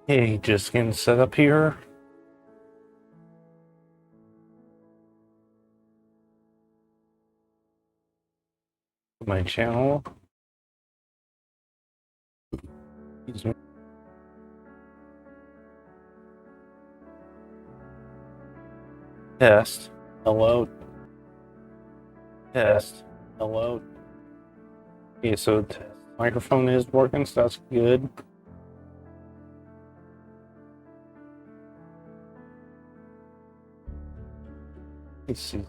Hey, just getting set up here. My channel. Excuse me. Test. Hello. Test. Hello. Okay, so microphone is working, so that's good. Let's see.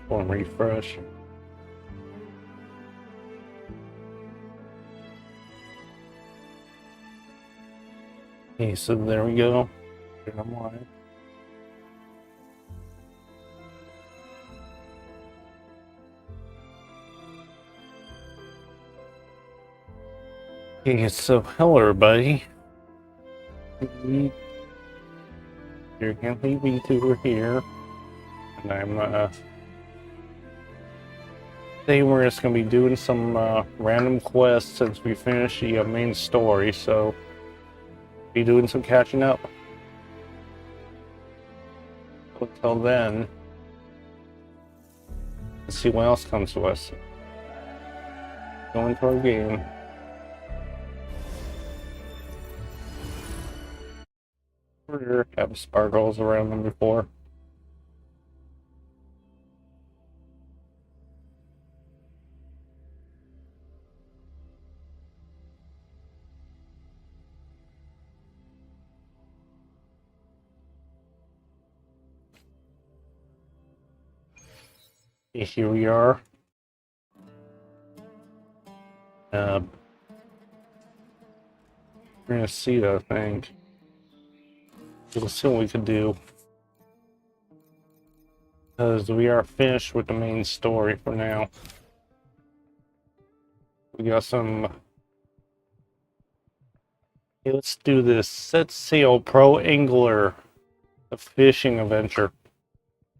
Go and refresh. Okay, so there we go. I'm live. Okay, so hello everybody. You're gonna leave VTuber here. And I'm today we're just gonna be doing some random quests since we finished the main story, so be doing some catching up. Until then, let's see what else comes to us. Go into our game. Sure, have sparkles around them before. Okay, here we are. We're gonna see that, I think. We'll see what we can do. Because we are finished with the main story for now. We got some. Okay, let's do this. Set sail, pro angler. A fishing adventure.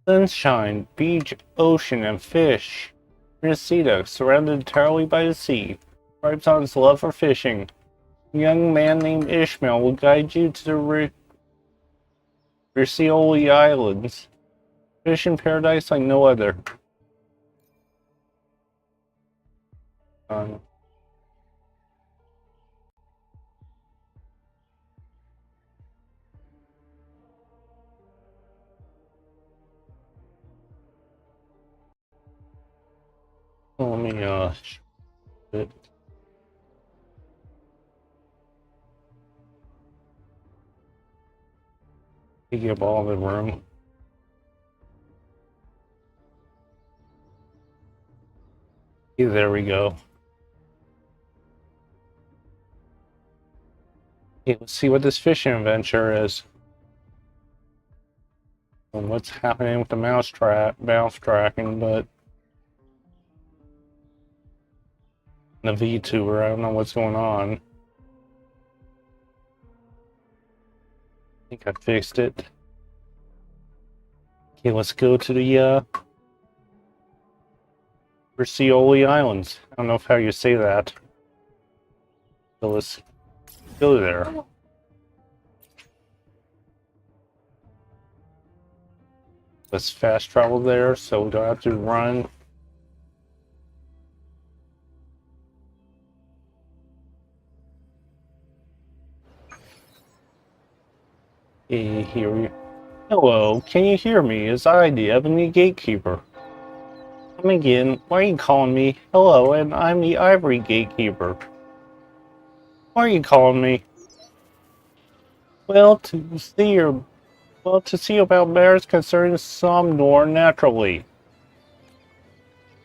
Sunshine, beach, ocean, and fish. Reseda, surrounded entirely by the sea, thrives on his love for fishing. A young man named Ishmael will guide you to the Riccioli Islands. Fishing paradise like no other. Um, let me it. Take up all the room. Okay, there we go. Okay, let's see what this fishing adventure is. And what's happening with the mouse tracking, but the VTuber, I don't know what's going on. I think I fixed it. Okay, let's go to the Riccioli Islands. I don't know how you say that. So let's go there. Let's fast travel there so we don't have to run. Hey, here we. Hello, can you hear me? It's I, the Ebony Gatekeeper. Come again. Why are you calling me? Hello, and I'm the Ivory Gatekeeper. Why are you calling me? Well, to see about matters concerning Somnor naturally.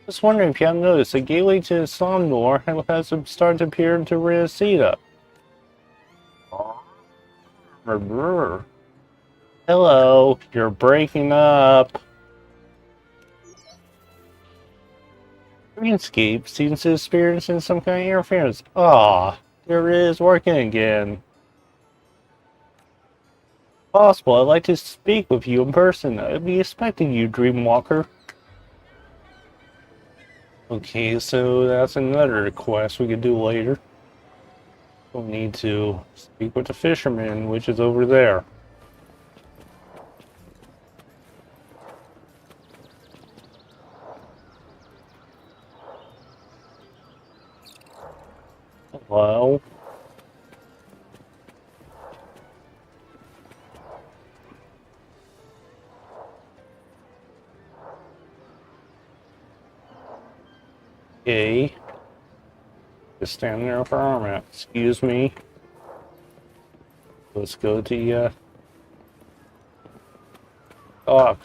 Just wondering if you have noticed, a gateway to Somnor has started to appear into Reseda. Hello, you're breaking up. Greenscape seems to experience some kind of interference. Ah, there it is working again. Possible. I'd like to speak with you in person. I'd be expecting you, Dreamwalker. Okay, so that's another quest we could do later. We'll need to speak with the fisherman, which is over there. Hello? Okay. Just standing there with our arm out. Excuse me. Let's go to the dock.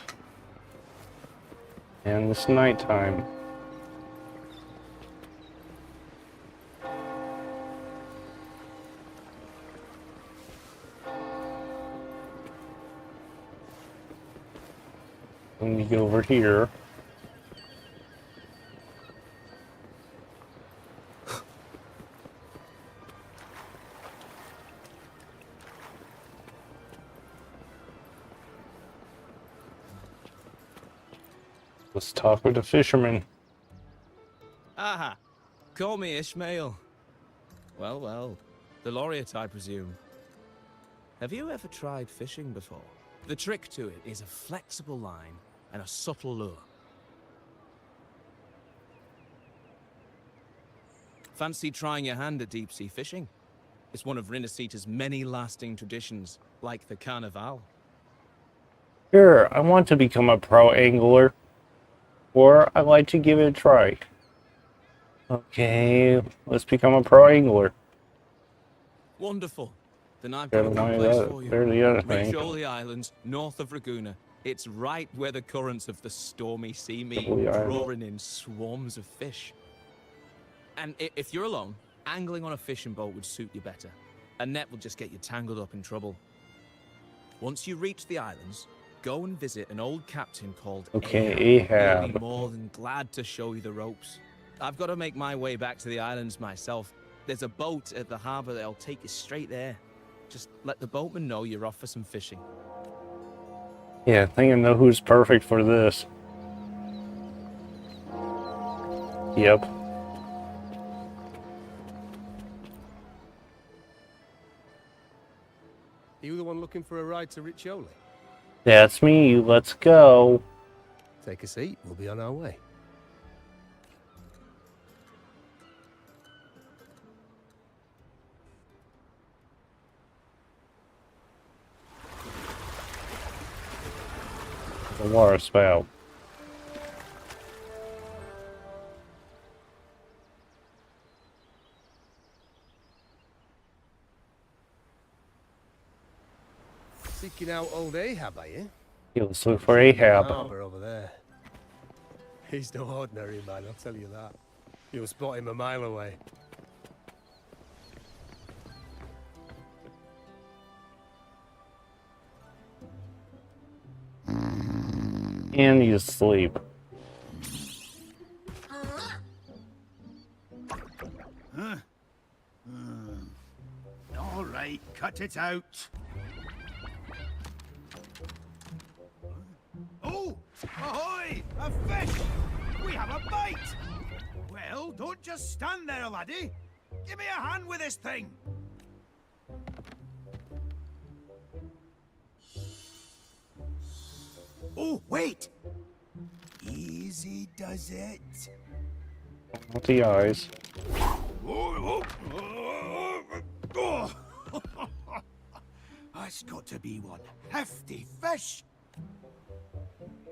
And it's nighttime. Let me go over here. Let's talk with the fisherman. Aha! Call me Ishmael. Well, well. The laureate, I presume. Have you ever tried fishing before? The trick to it is a flexible line and a subtle lure. Fancy trying your hand at deep-sea fishing? It's one of Rinasita's many lasting traditions, like the Carnival. Sure, I want to become a pro angler. Or I'd like to give it a try. Okay, let's become a pro angler. Wonderful. Then I've They're got a the good place for you. other thing. Majoli Islands, north of Raguna. It's right where the currents of the stormy sea meet, Majoli Island. drawing in swarms of fish. And if you're alone, angling on a fishing boat would suit you better. A net will just get you tangled up in trouble. Once you reach the islands, go and visit an old captain called Ahab. He'll be more than glad to show you the ropes. I've got to make my way back to the islands myself. There's a boat at the harbor that'll take you straight there. Just let the boatman know you're off for some fishing. Yeah, I think I know who's perfect for this. Yep. You the one looking for a ride to Riccioli? That's me. Let's go. Take a seat. We'll be on our way. The water spout. Seeking out old Ahab, are you? Yeah, let's look for Ahab. Harbour over there. He's no ordinary man, I'll tell you that. You'll spot him a mile away. And he's asleep. All right, cut it out. Oh, ahoy! A fish! We have a bite! Well, don't just stand there, laddie. Give me a hand with this thing. Oh, wait! Easy does it. Not the eyes. Oh. That's got to be one hefty fish.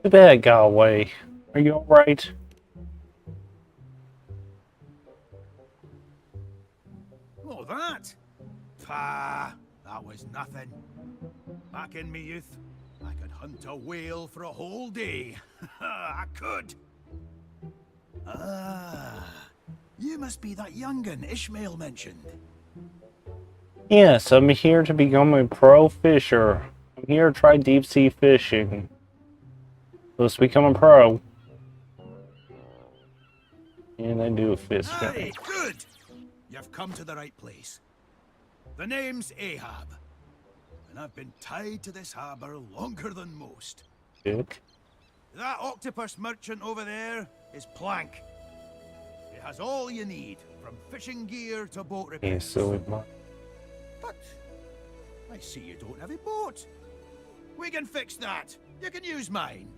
Too bad it got away. Are you alright? Oh, that? Pah, that was nothing. Back in me youth, I could hunt a whale for a whole day. I could. Ah, you must be that young'un Ishmael mentioned. Yes, I'm here to become a pro fisher. I'm here to try deep sea fishing. Let's become a pro. And I do fish. Aye, good. You've come to the right place. The name's Ahab, and and I've been tied to this harbor longer than most. Dick. That octopus merchant over there is Plank. He has all you need, from fishing gear to boat Okay, repairs. so we might. But I see you don't have a boat. We can fix that. You can use mine.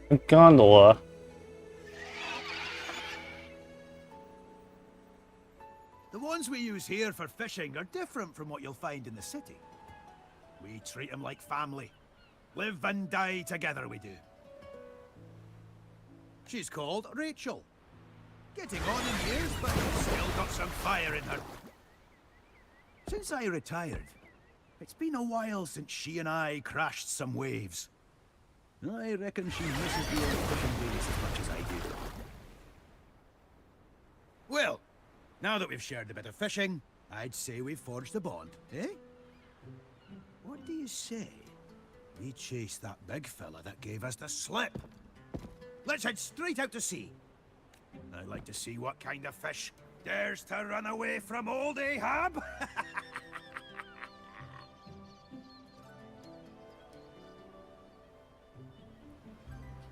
A gondola. The ones we use here for fishing are different from what you'll find in the city. We treat them like family. Live and die together, we do. She's called Rachel. Getting on in years, but still got some fire in her. Since I retired, it's been a while since she and I crashed some waves. I reckon she misses the old fishing days as much as I do. Well, now that we've shared a bit of fishing, I'd say we've forged a bond, eh? What do you say? We chase that big fella that gave us the slip. Let's head straight out to sea. I'd like to see what kind of fish dares to run away from old Ahab.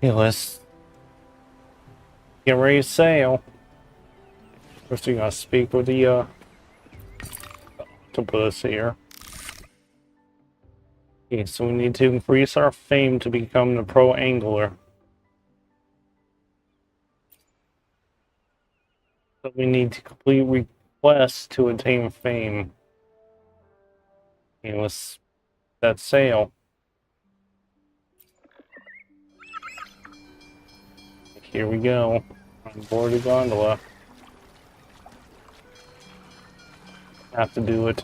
Yeah, let's get ready to sail. First, we gotta speak with the octopus here. Okay, so we need to increase our fame to become the pro angler. So we need to complete requests to attain fame. Okay, let's set sail. Here we go. On board the gondola. Have to do it.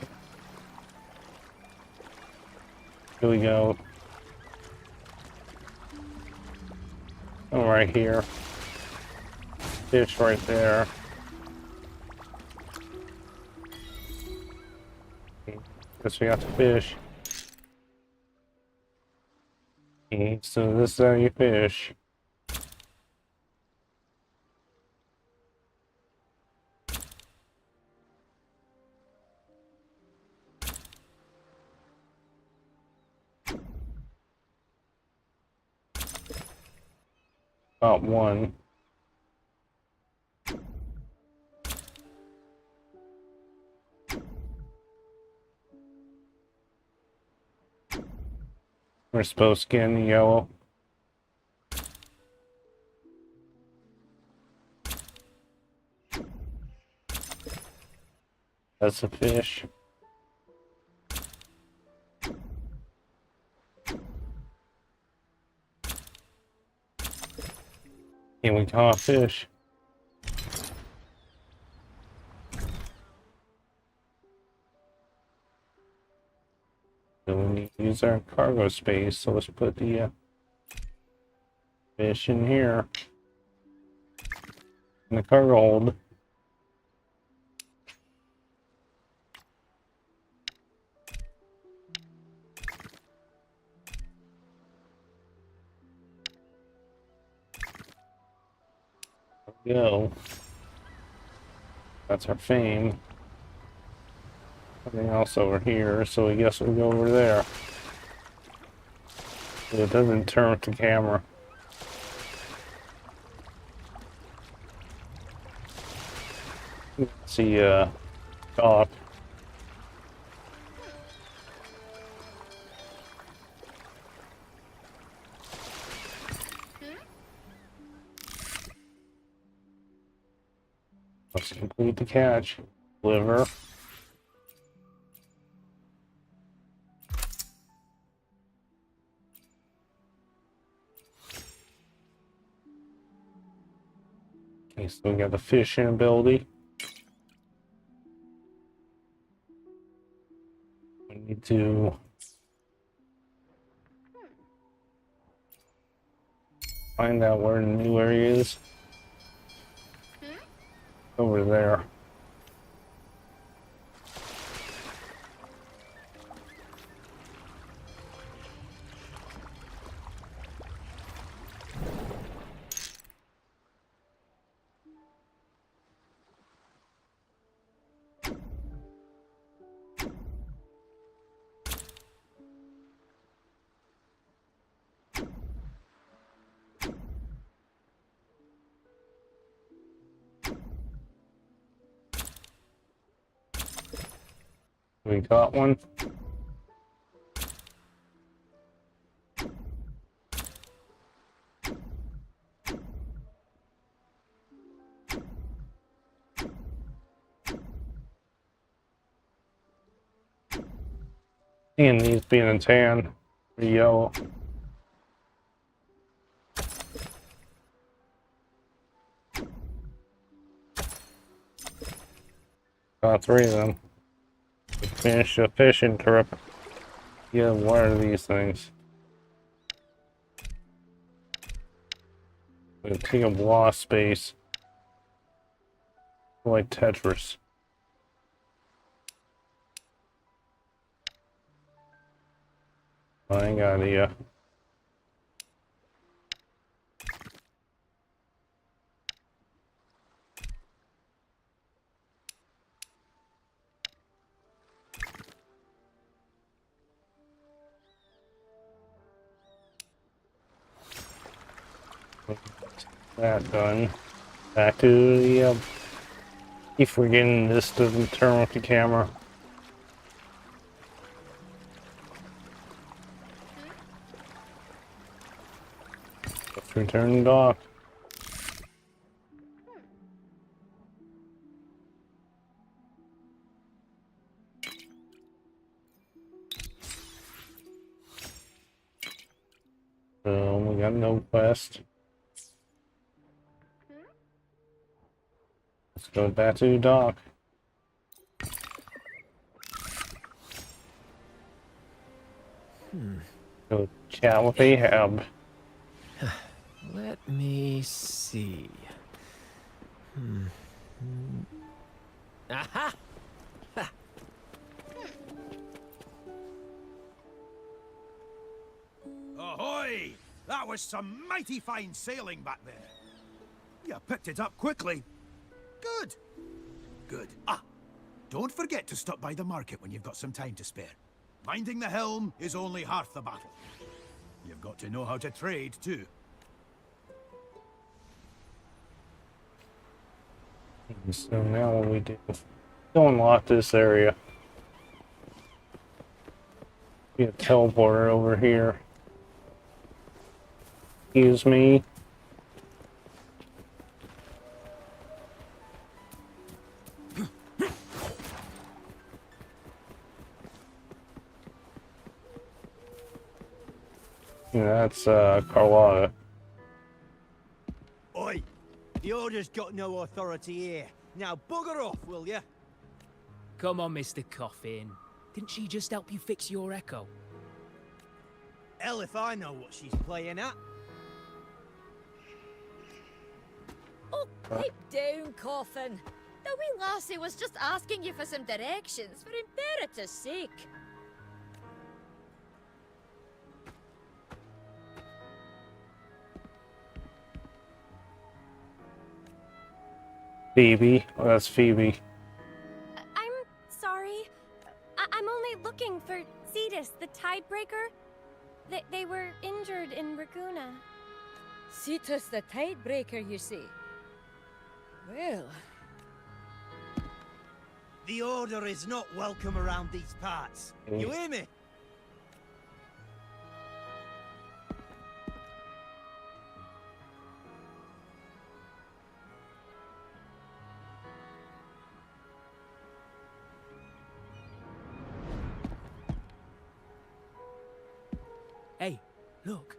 Here we go. Oh, right here. Fish right there. Guess we got to fish. Okay, so this is how you fish. About one. We're supposed to get in the yellow. That's a fish. And we caught a fish. So we need to use our cargo space, so let's put the fish in here. In the cargo hold. There we go. That's our fame. Nothing else over here, so I guess we'll go over there. It doesn't turn with the camera. Let's see, dock. Let's complete the catch. Liver. Okay, so we got the fishing ability. We need to find out where the new area is. Over there. We got one. Seeing these being a tan or yellow. Got 3 of them. Finish the fishing trip. Yeah, what are these things? We'll take a lost space. Like Tetris. I ain't got it yet. That done. Back to the keep forgetting this doesn't turn with the camera. Let's return the dock. So we got no quest. Let's go back to the dock. Go chat with Ahab. Let me see. Aha! Ahoy! That was some mighty fine sailing back there. You picked it up quickly. Good. Good. Ah, don't forget to stop by the market when you've got some time to spare. Minding the helm is only half the battle. You've got to know how to trade, too. So now what we do? Go unlock this area. Be a teleporter over here. Excuse me. That's Carlotta. Oi! The Order's got no authority here. Now bugger off, will ya? Come on, Mr. Coffin. Didn't she just help you fix your echo? Hell if I know what she's playing at. Oh, pipe down, Coffin. The wee lassie was just asking you for some directions, for imperative sake. Phoebe. Oh, that's Phoebe. I'm sorry. I'm only looking for Cetus, the Tidebreaker. They were injured in Raguna. Cetus the Tidebreaker, you see. Well, The Order is not welcome around these parts. You hear me? Hey, look.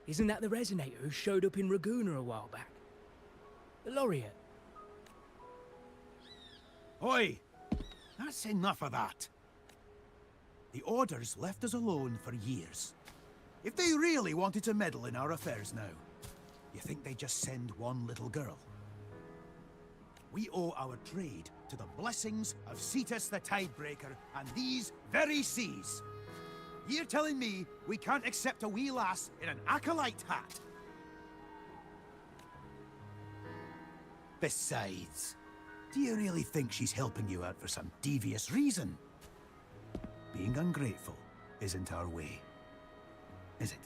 Isn't that the Resonator who showed up in Raguna a while back? The Laureate. Oi! That's enough of that. The Order's left us alone for years. If they really wanted to meddle in our affairs now, you think they'd just send one little girl? We owe our trade to the blessings of Cetus the Tidebreaker and these very seas. You're telling me we can't accept a wee lass in an acolyte hat? Besides, do you really think she's helping you out for some devious reason? Being ungrateful isn't our way, is it?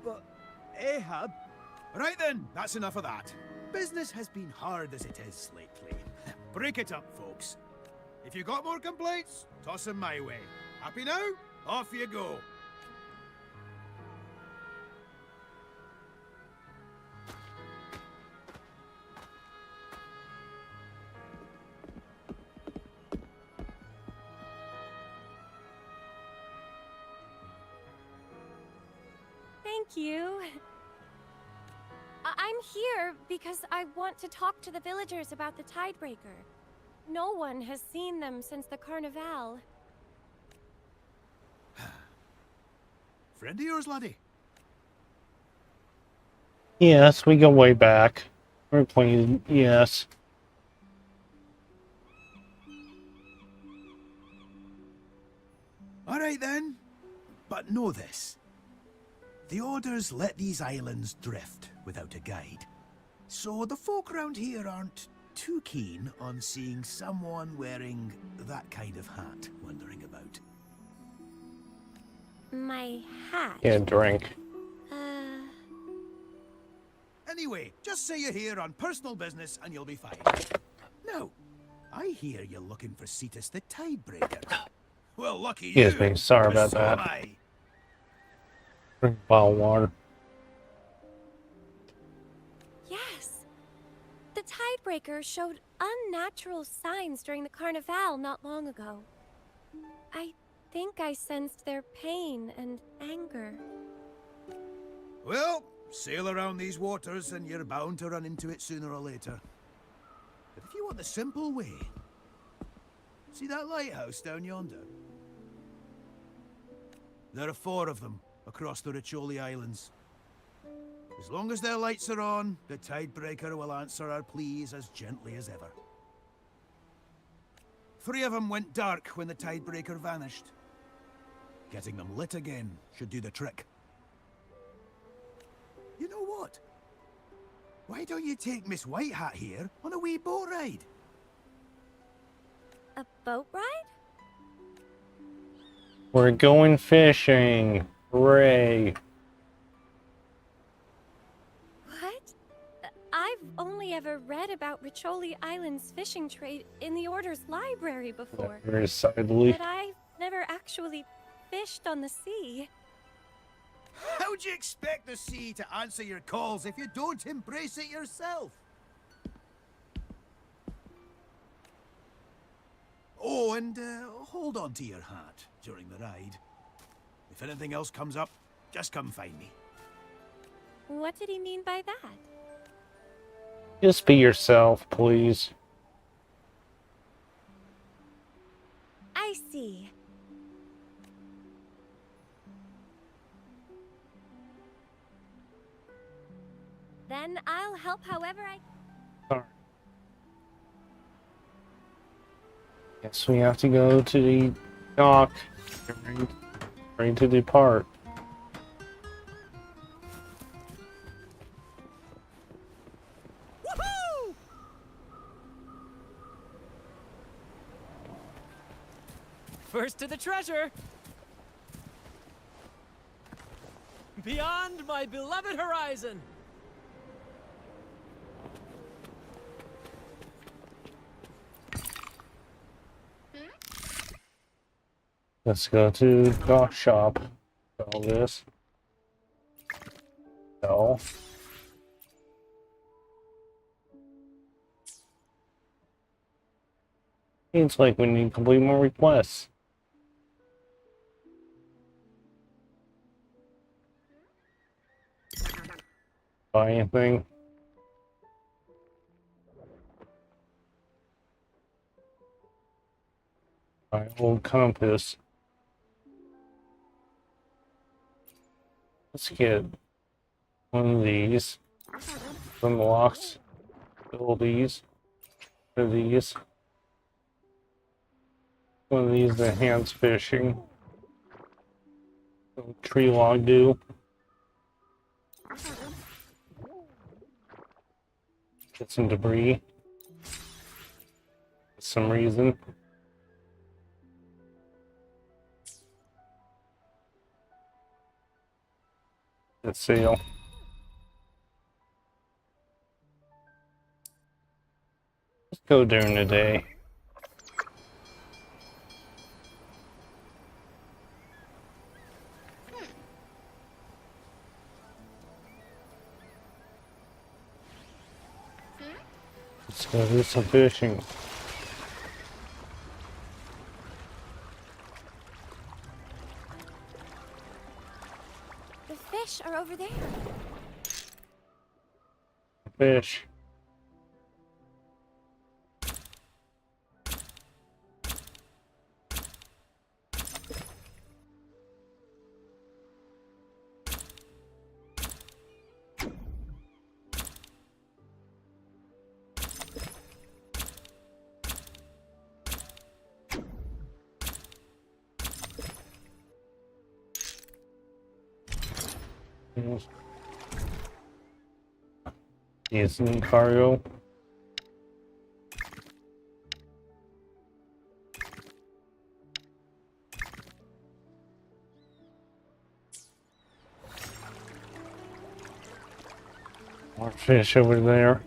But Ahab... Right then, that's enough of that. Business has been hard as it is lately. Break it up, folks. If you got more complaints, toss them my way. Happy now? Off you go. Thank you. I'm here because I want to talk to the villagers about the Tidebreaker. No one has seen them since the Carnival. Friend of yours, laddie? Yes, we go way back. We're playing, yes. All right then. But know this. The Orders let these islands drift without a guide. So the folk around here aren't too keen on seeing someone wearing that kind of hat wandering about. My hat. Yeah, drink. Anyway, just say you're here on personal business and you'll be fine. Now, I hear you're looking for Cetus the Tidebreaker. Well, lucky you. Excuse me, sorry 'cause about so am that. I. Drink a bottle of water. Yes. The Tidebreaker showed unnatural signs during the Carnival not long ago. I think I sensed their pain and anger. Well, sail around these waters and you're bound to run into it sooner or later. But if you want the simple way, see that lighthouse down yonder? There are 4 of them across the Riccioli Islands. As long as their lights are on, the Tidebreaker will answer our pleas as gently as ever. 3 of them went dark when the Tidebreaker vanished. Getting them lit again should do the trick. You know what? Why don't you take Miss Whitehat here on a wee boat ride? A boat ride? We're going fishing. Hooray. What? I've only ever read about Riccioli Island's fishing trade in the Order's library before. Very decidedly. But I've never actually fished on the sea. How'd you expect the sea to answer your calls if you don't embrace it yourself? Oh, and hold on to your hat during the ride. If anything else comes up, just come find me. What did he mean by that? Just be yourself, please. I see. Then I'll help however I... Sorry. Guess we have to go to the dock. Ready to depart. Woohoo! First to the treasure. Beyond my beloved horizon. Let's go to dock shop. Sell this. Sell. Seems like we need to complete more requests. Buy anything? Buy old compass. Let's get one of these. Unlocks. Fill these. For these. One of these enhanced fishing. Tree log do. Get some debris. For some reason. Let's sail. Let's go during the day. Let's go do some fishing. The fish are over there. Fish. Decent cargo. More fish over there.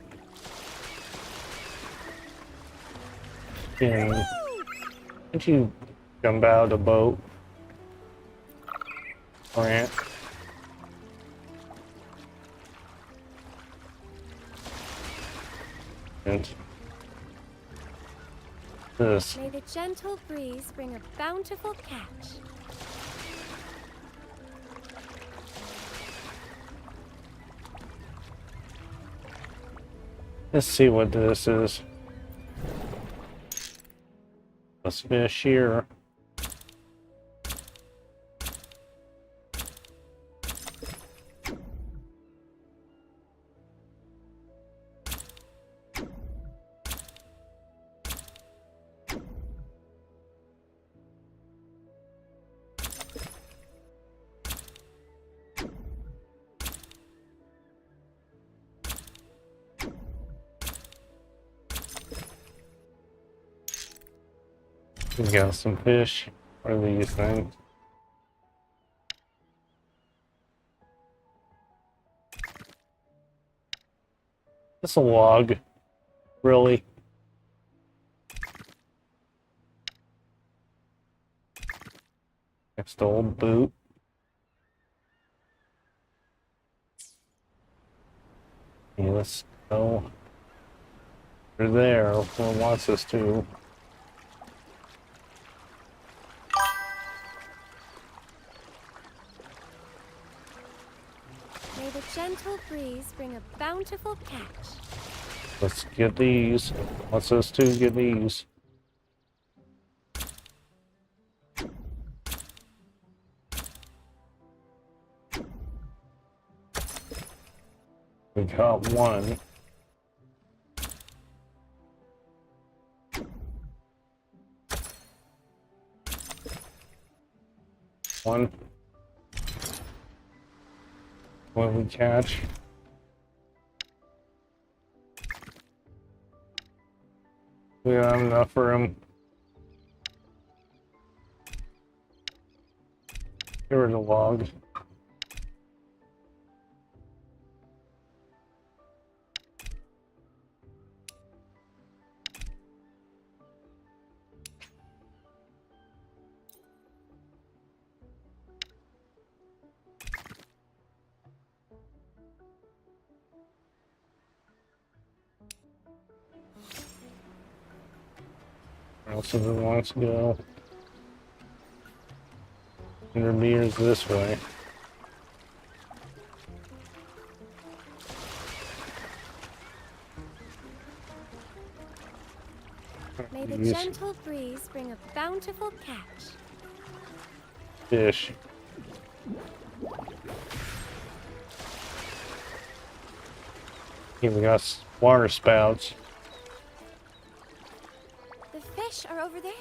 And did you jump out of the boat? Grant. And this. May the gentle breeze bring a bountiful catch. Let's see what this is. Let's fish here. We got some fish. What are these things? It's a log. Really? Next old boot. Yeah, let's go. They're there. Who wants us to? May the gentle breeze bring a bountiful catch. Let's get these. Wants us to get these. We got one. One. What we catch. We don't have enough for him. Here are the logs. Where else does it want to go? 100 meters this way. May the Use gentle breeze bring a bountiful catch. fish. Here we got water spouts. The fish are over there.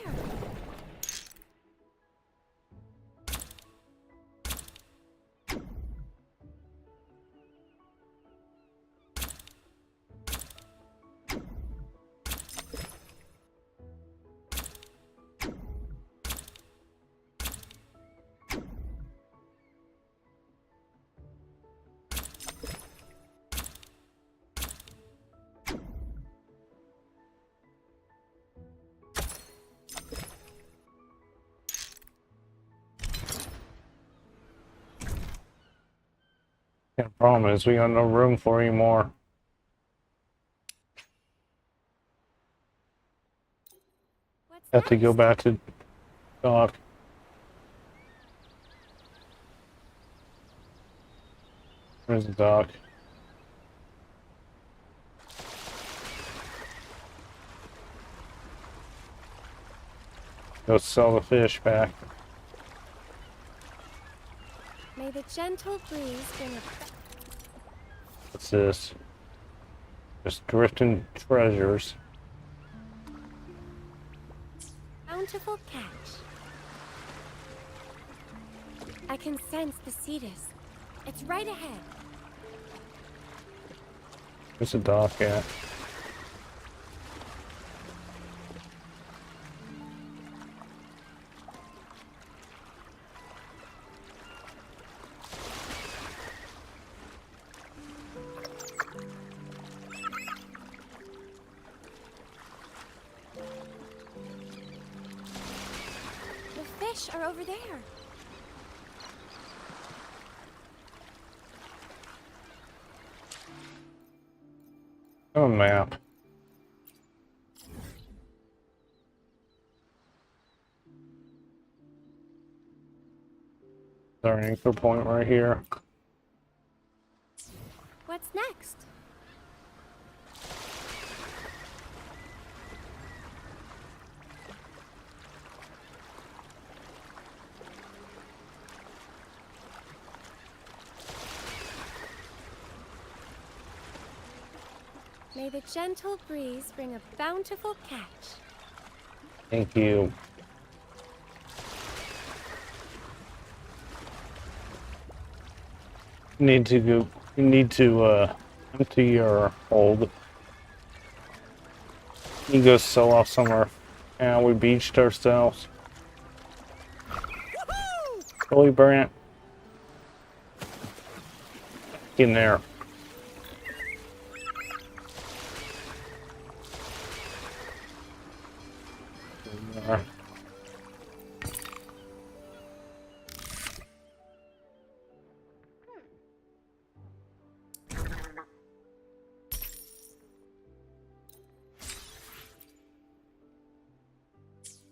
The problem is we got no room for any more. What's Have to go next? back to dock. Where's the dock? Go sell the fish back. May the gentle breeze bring a What's this? Just drifting treasures. bountiful catch. I can sense the Cetus. It's right ahead. Where's the dock at? The fish are over there. Oh, map. Our anchor point right here. What's next? May the gentle breeze bring a bountiful catch. Thank you. Need to go. You need to empty your hold. You go sell off somewhere. Yeah, we beached ourselves. Holy Brant. Get in there. There.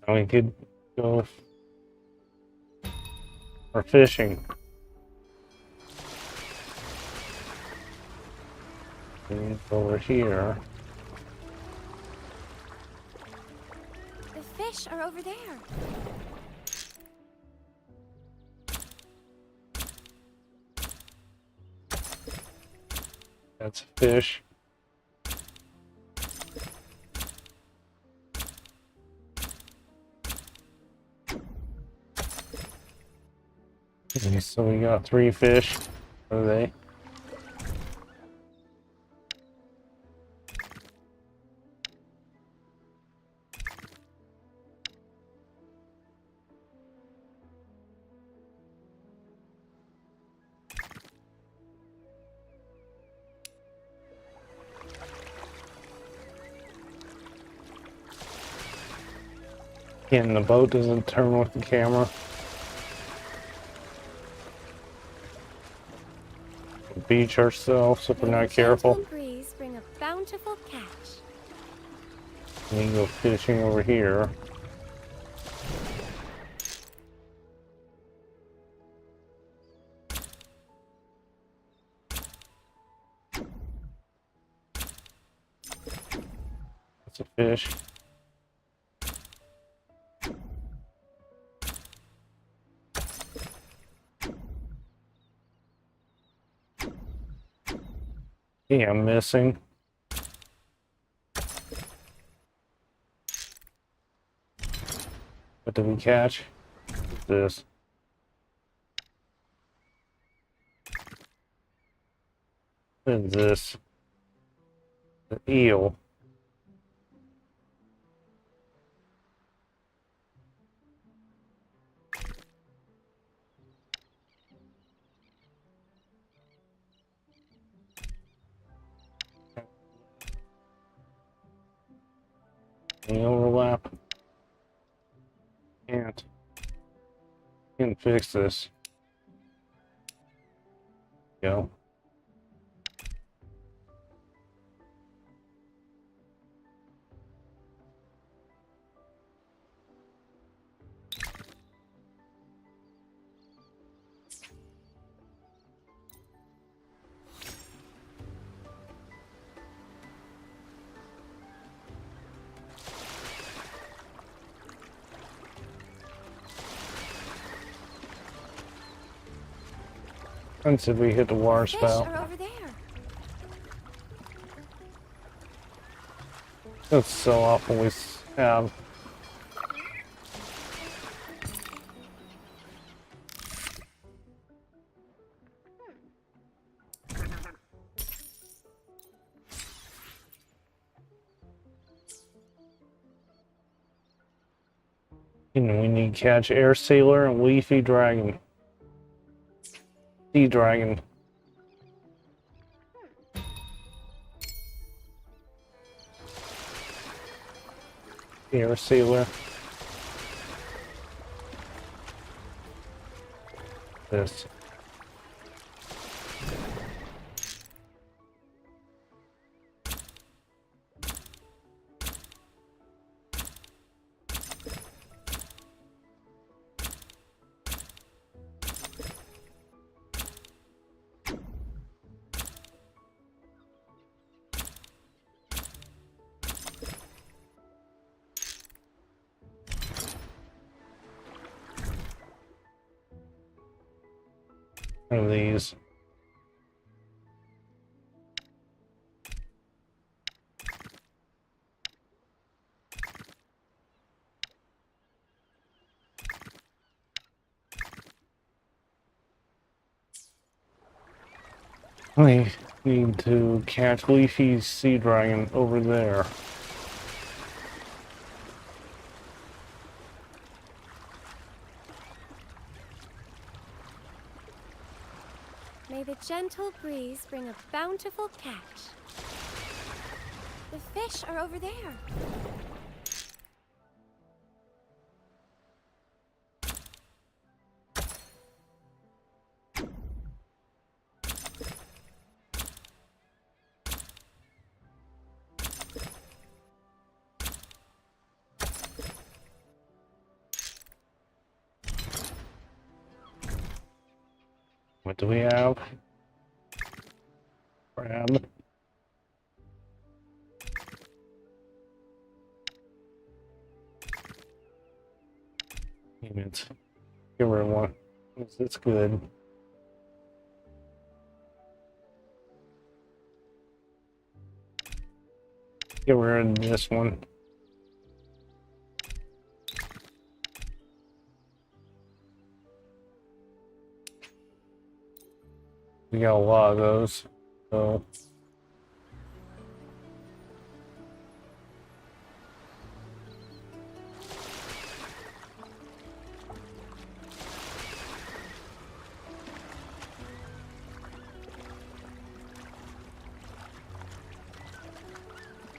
Now we could go for fishing. And over here. The fish are over there. That's a fish. Okay, so we got 3 fish. What are they? Again, the boat doesn't turn with the camera. We'll beach ourselves if we're May not the careful. gentle breeze bring a bountiful catch. We can go fishing over here. That's a fish. Yeah, I'm missing. What did we catch? What's this? What is this? The eel. Any overlap? Can't fix this. Go. Until we hit the water Fish spout. are over there. That's so awful. We have. And we need to catch air sailor and leafy dragon. Sea dragon. Air sailor. This. One of these. We need to catch leafy sea dragon over there. May the gentle breeze bring a bountiful catch. The fish are over there. What do we have? Crab. Damn it. Give her one. It's good. Get rid of this one. We got a lot of those, so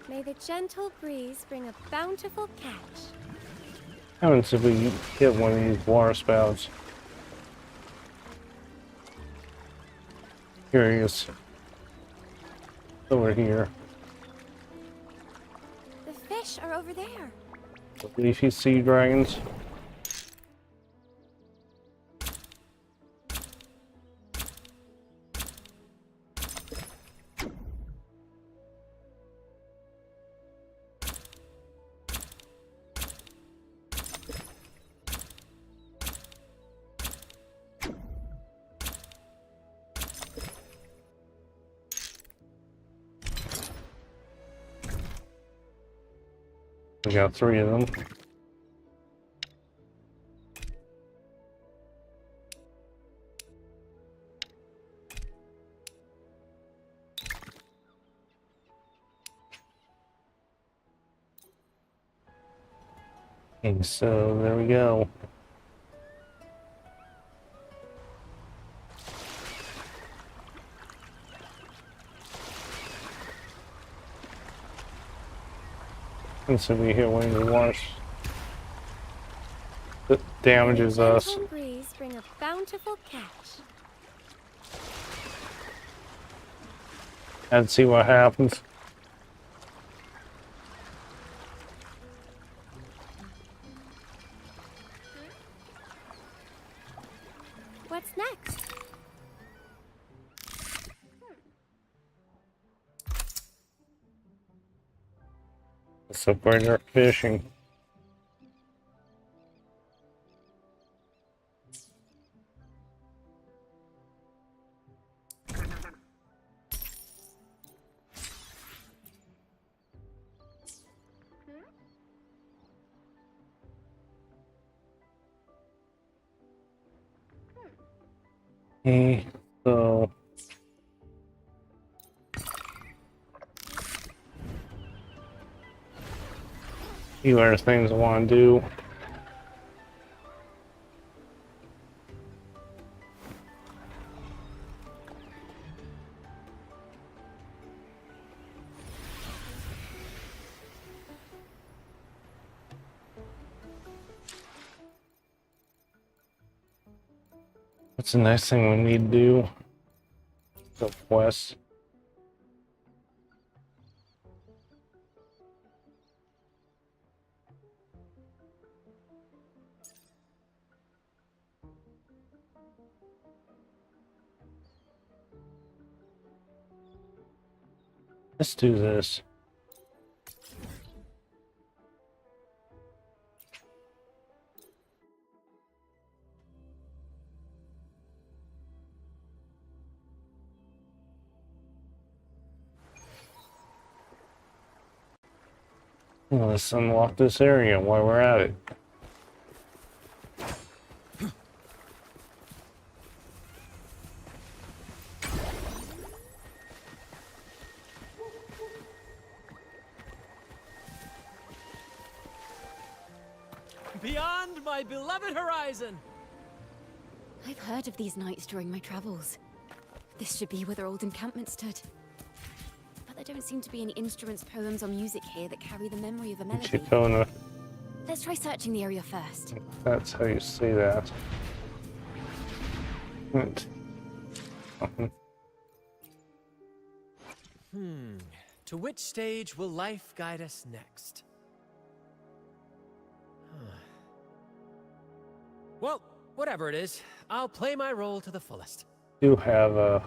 May the gentle breeze bring a bountiful catch. how happens if we hit one of these water spouts? Here he is. Over here. The fish are over there. The leafy sea dragons. We got 3 of them. And so there we go. And so we hit one of the waters that damages May the us. gentle breeze bring a bountiful catch. And see what happens. What's next? So we're fishing. Okay, so few other things I want to do. What's the next thing we need to do? Go west. Let's do this. Let's unlock this area while we're at it. Beyond my beloved horizon! I've heard of these nights during my travels. This should be where their old encampment stood. But there don't seem to be any instruments, poems, or music here that carry the memory of a melody. Chitona. Let's try searching the area first. That's how you say that. Right. To which stage will life guide us next? Well, whatever it is, I'll play my role to the fullest. Do have a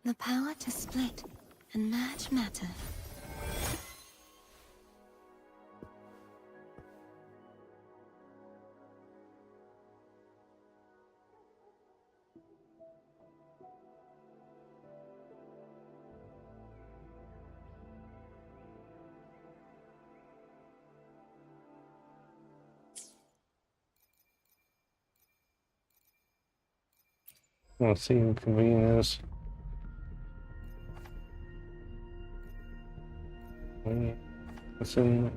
The power to split and merge matter. let's see how convenient it is. It's in.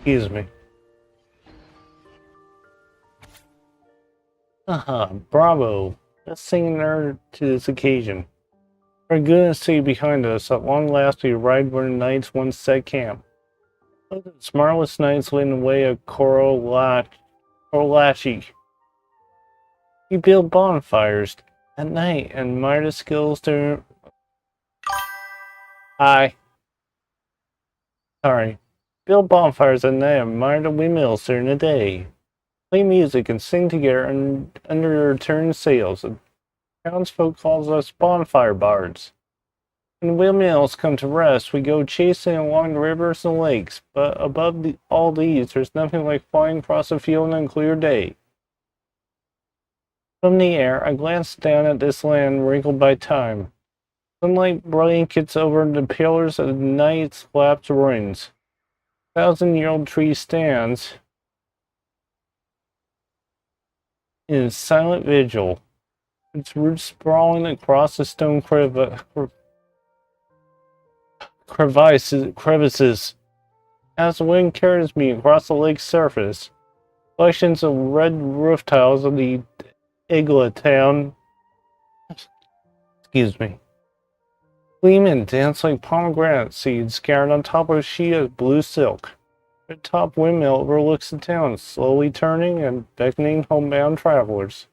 Excuse me. Bravo. Let's sing her to this occasion. For goodness sake behind us, at long last we ride where the knights once set camp. The smartless knights leading the way of Korlachi. We build bonfires at night and admire the skills to... Sorry. Build bonfires at night and admire the windmills during the day. Play music and sing together under turned sails. The townsfolk calls us bonfire bards. When the windmills come to rest, we go chasing along the rivers and lakes, but above all these, there's nothing like flying across a field on a clear day. From the air, I glance down at this land wrinkled by time. Sunlight blankets over the pillars of the night's collapsed ruins. 1,000-year-old tree stands in silent vigil, its roots sprawling across the stone crevices. As the wind carries me across the lake's surface, collections of red roof tiles of the Igla town, gleam and dance like pomegranate seeds scattered on top of a sheet of blue silk. The top windmill overlooks the town, slowly turning and beckoning homebound travelers.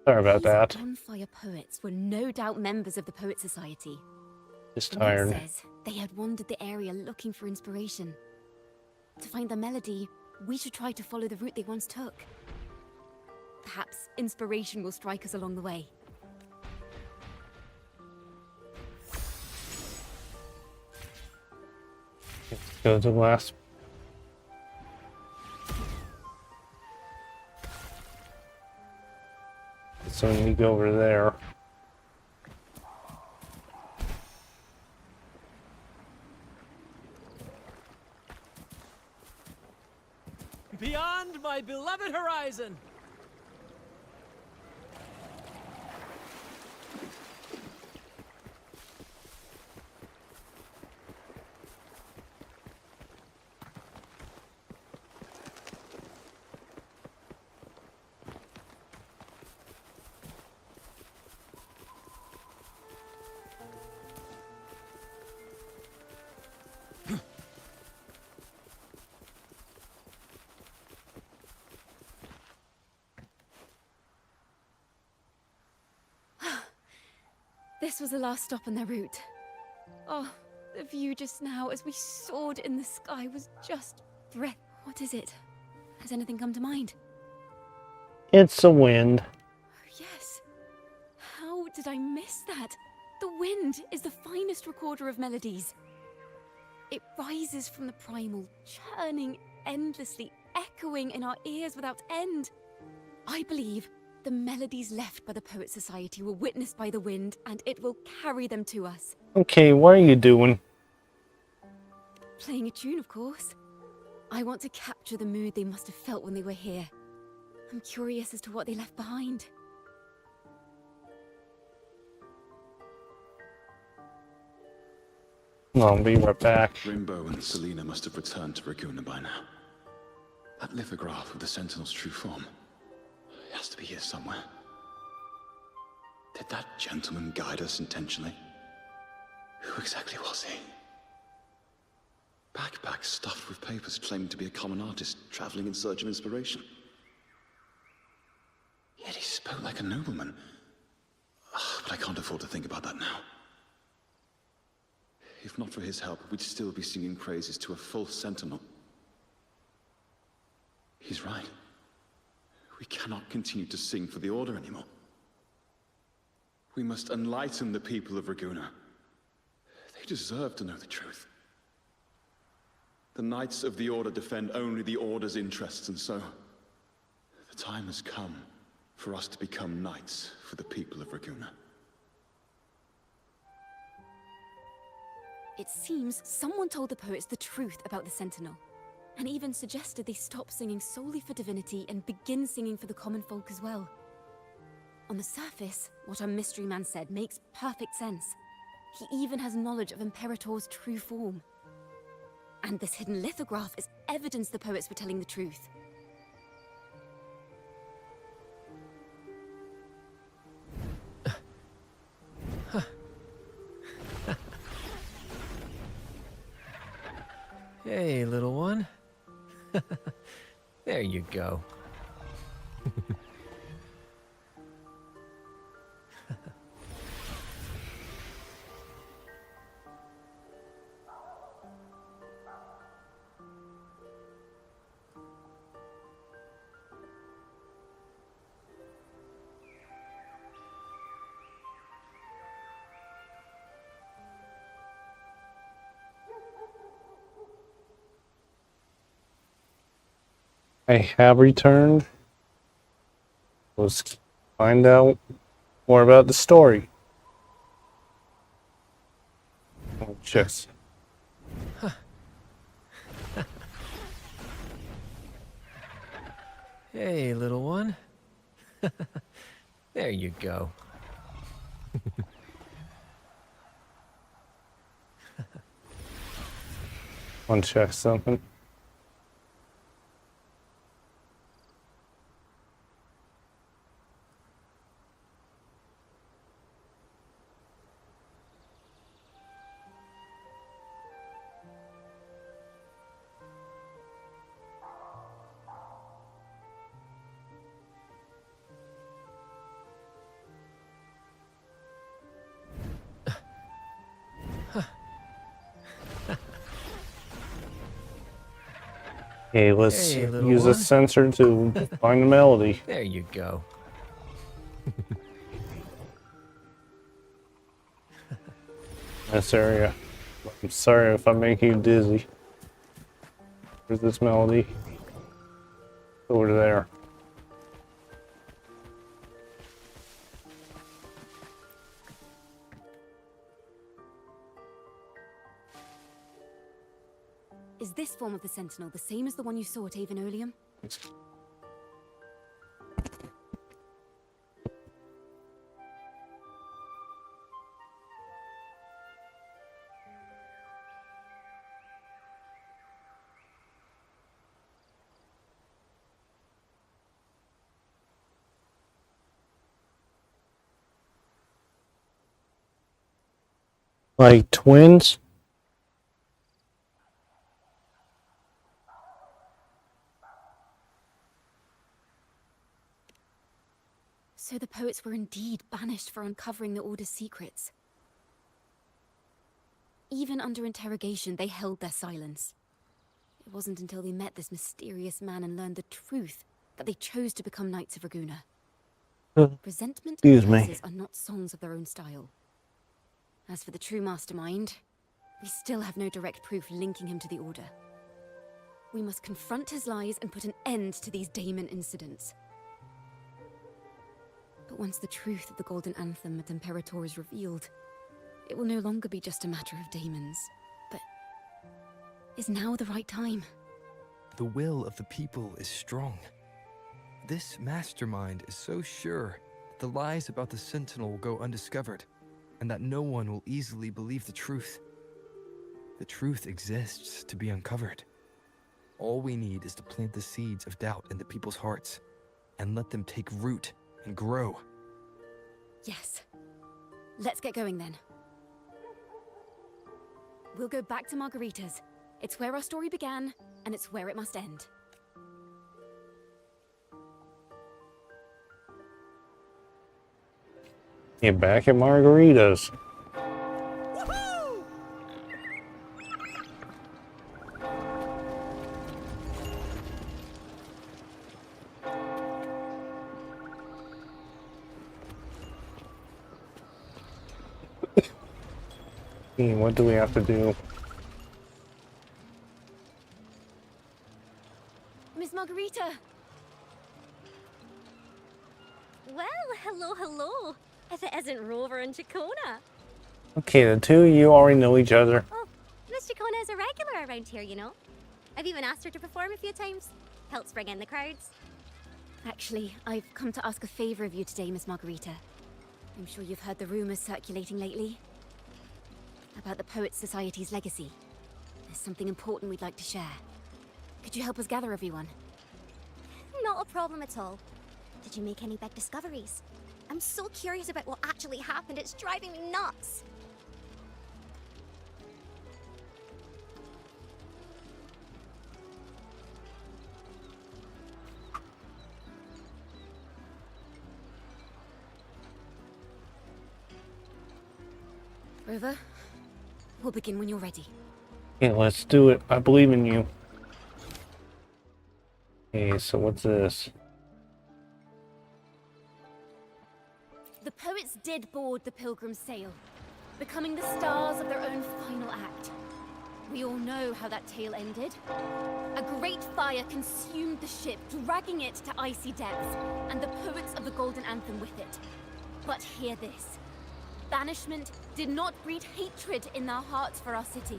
Sorry about that. These bonfire poets were no doubt members of the Poet Society. Just The note tired. says they had wandered the area looking for inspiration. To find the melody, we should try to follow the route they once took. Perhaps inspiration will strike us along the way. Let's go to the last. So we go over there. Beyond my beloved horizon! This was the last stop on their route. Oh, the view just now as we soared in the sky was just breath. What is it? Has anything come to mind? It's the wind. Oh, yes. How did I miss that? The wind is the finest recorder of melodies. It rises from the primal, churning endlessly, echoing in our ears without end. I believe the melodies left by the Poet Society were witnessed by the wind, and it will carry them to us. Okay, what are you doing? Playing a tune, of course. I want to capture the mood they must have felt when they were here. I'm curious as to what they left behind. I'll be right back. Rimbo and Selena must have returned to Raguna by now. That lithograph of the Sentinel's true form. It has to be here somewhere. Did that gentleman guide us intentionally? Who exactly was he? Backpack stuffed with papers claiming to be a common artist traveling in search of inspiration. Yet he spoke like a nobleman. But I can't afford to think about that now. If not for his help, we'd still be singing praises to a false sentinel. He's right. We cannot continue to sing for the Order anymore. We must enlighten the people of Raguna. They deserve to know the truth. The Knights of the Order defend only the Order's interests, and so the time has come for us to become knights for the people of Raguna. It seems someone told the poets the truth about the Sentinel, and even suggested they stop singing solely for divinity and begin singing for the common folk as well. On the surface, what our mystery man said makes perfect sense. He even has knowledge of Imperator's true form. And this hidden lithograph is evidence the poets were telling the truth. Hey, little one. There you go. I have returned. Let's find out more about the story. Oh, just. Hey, little one. There you go. Want to check something? Okay, let's Hey, little use a one. sensor to find the melody. There you go. This area. I'm sorry if I make you dizzy. Where's this melody? Over there. Is this form of the Sentinel the same as the one you saw at Avon Oleum? Like twins? So the poets were indeed banished for uncovering the Order's secrets. Even under interrogation, they held their silence. It wasn't until they met this mysterious man and learned the truth that they chose to become Knights of Raguna. Resentment Excuse and me. curses are not songs of their own style. As for the true mastermind, we still have no direct proof linking him to the Order. We must confront his lies and put an end to these Daemon incidents. But once the truth of the Golden Anthem at Imperator is revealed, it will no longer be just a matter of daemons. But is now the right time? The will of the people is strong. This mastermind is so sure that the lies about the Sentinel will go undiscovered, and that no one will easily believe the truth. The truth exists to be uncovered. All we need is to plant the seeds of doubt in the people's hearts, and let them take root and grow. Yes. Let's get going then. We'll go back to Margarita's. It's where our story began, and it's where it must end. Get back at Margarita's. What do we have to do? Miss Margarita! Well, hello. If it isn't Rover and Chacona. Okay, the two of you already know each other. Oh, Miss Chacona is a regular around here, you know. I've even asked her to perform a few times. Helps bring in the crowds. Actually, I've come to ask a favor of you today, Miss Margarita. I'm sure you've heard the rumors circulating lately about the Poets Society's legacy. There's something important we'd like to share. Could you help us gather everyone? Not a problem at all. Did you make any big discoveries? I'm so curious about what actually happened. It's driving me nuts. Rover, we'll begin when you're ready. Okay, let's do it. I believe in you. Okay, so what's this? The poets did board the Pilgrim's sail, becoming the stars of their own final act. We all know how that tale ended. A great fire consumed the ship, dragging it to icy depths, and the poets of the Golden Anthem with it. But hear this. Banishment did not breed hatred in their hearts for our city,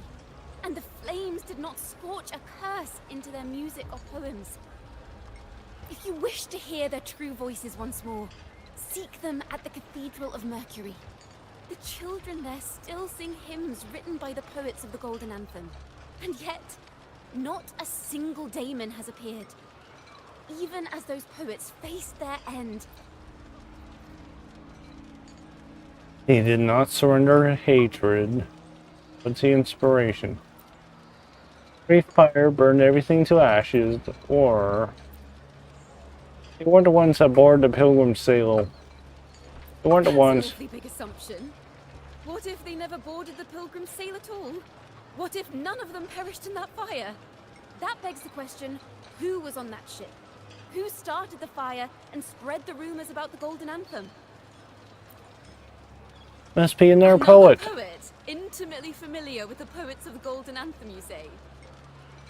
and the flames did not scorch a curse into their music or poems. If you wish to hear their true voices once more, seek them at the Cathedral of Mercury. The children there still sing hymns written by the poets of the Golden Anthem. And yet, not a single daemon has appeared. Even as those poets faced their end. He did not surrender hatred. What's the inspiration? Great fire burned everything to ashes, or they weren't the ones that boarded the Pilgrim sail. They weren't the ones. That's an awfully big assumption. What if they never boarded the Pilgrim sail at all? What if none of them perished in that fire? That begs the question, who was on that ship? Who started the fire and spread the rumors about the Golden Anthem? Must be in their Another poet. poet, intimately familiar with the poets of the Golden Anthem, you say?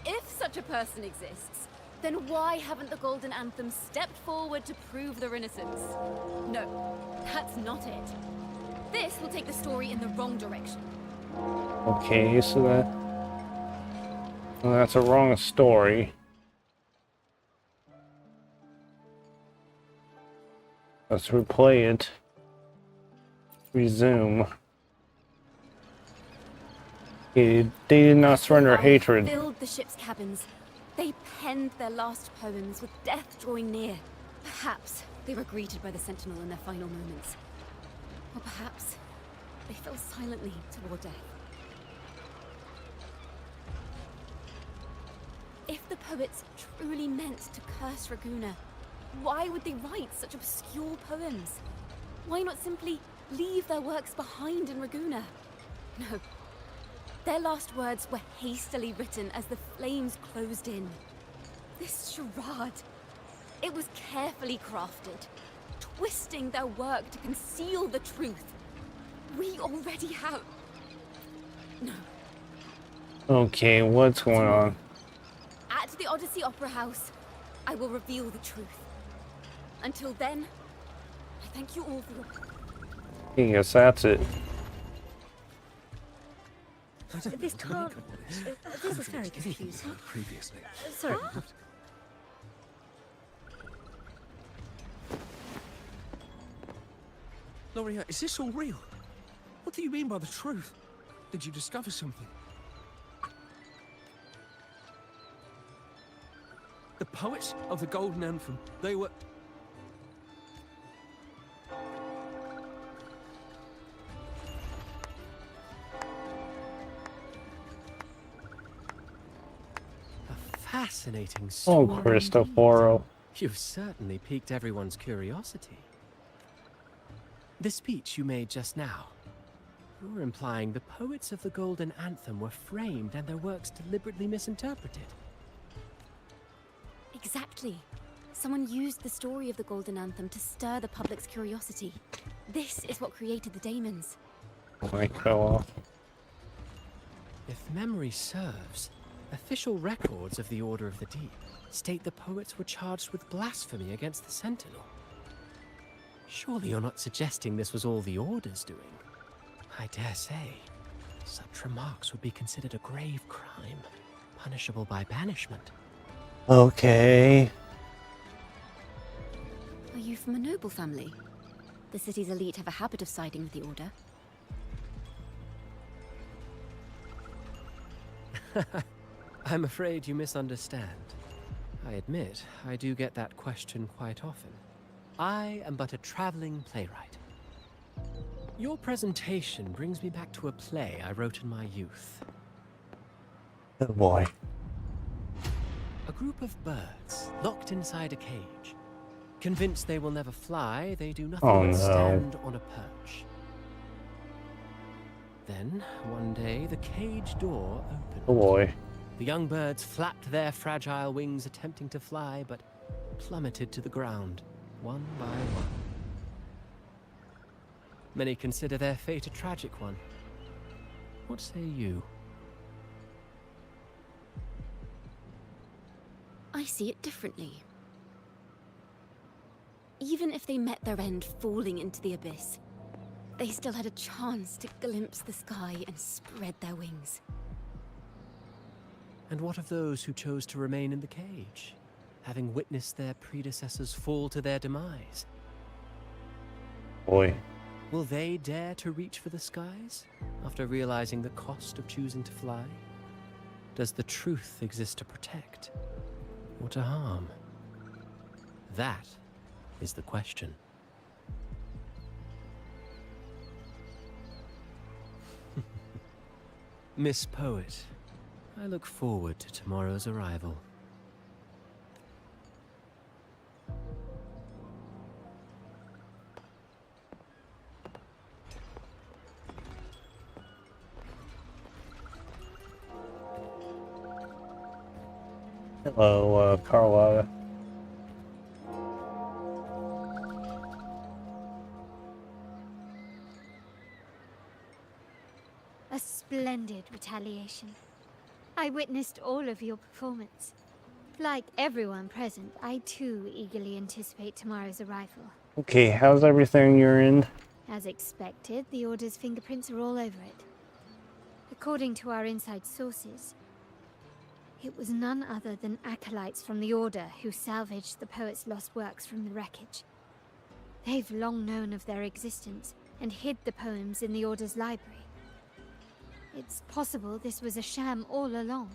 If such a person exists, then why haven't the Golden Anthem stepped forward to prove their innocence? No, that's not it. This will take the story in the wrong direction. Okay, so that's a wrong story. Let's replay it. Resume. They did not surrender Fire hatred. filled the ship's cabins. They penned their last poems with death drawing near. Perhaps they were greeted by the Sentinel in their final moments. Or perhaps they fell silently toward death. If the poets truly meant to curse Raguna, why would they write such obscure poems? Why not simply leave their works behind in Raguna? No. Their last words were hastily written as the flames closed in. This charade, it was carefully crafted, twisting their work to conceal the truth. We already have... No. Okay, what's going on? At the Odyssey Opera House, I will reveal the truth. Until then, I thank you all for your... Yes, that's it. This can't... This is very confusing. Previously. Sorry. Loria, is this all real? What do you mean by the truth? Did you discover something? The poets of the Golden Anthem, they were... A fascinating story. Oh, Cristoforo. You've certainly piqued everyone's curiosity. The speech you made just now, you're implying the poets of the Golden Anthem were framed and their works deliberately misinterpreted. Exactly. Someone used the story of the Golden Anthem to stir the public's curiosity. This is what created the daemons. Mic fell off. If memory serves, official records of the Order of the Deep state the poets were charged with blasphemy against the Sentinel. Surely you're not suggesting this was all the Order's doing? I dare say, such remarks would be considered a grave crime, punishable by banishment. Okay. Are you from a noble family? The city's elite have a habit of siding with the Order. I'm afraid you misunderstand. I admit, I do get that question quite often. I am but a traveling playwright. Your presentation brings me back to a play I wrote in my youth. Oh boy. A group of birds locked inside a cage. Convinced they will never fly, they do nothing but stand on a perch. Then, one day, the cage door opened. Oh boy. The young birds flapped their fragile wings attempting to fly, but plummeted to the ground, one by one. Many consider their fate a tragic one. What say you? I see it differently. Even if they met their end falling into the abyss, they still had a chance to glimpse the sky and spread their wings. And what of those who chose to remain in the cage, having witnessed their predecessors fall to their demise? Boy. Will they dare to reach for the skies, after realizing the cost of choosing to fly? Does the truth exist to protect or to harm? That is the question. Miss Poet, I look forward to tomorrow's arrival. Hello, Carlotta. A splendid retaliation. I witnessed all of your performance. Like everyone present, I too eagerly anticipate tomorrow's arrival. Okay, how's everything your end? As expected, the Order's fingerprints are all over it. According to our inside sources, it was none other than acolytes from the Order who salvaged the poet's lost works from the wreckage. They've long known of their existence and hid the poems in the Order's library. It's possible this was a sham all along.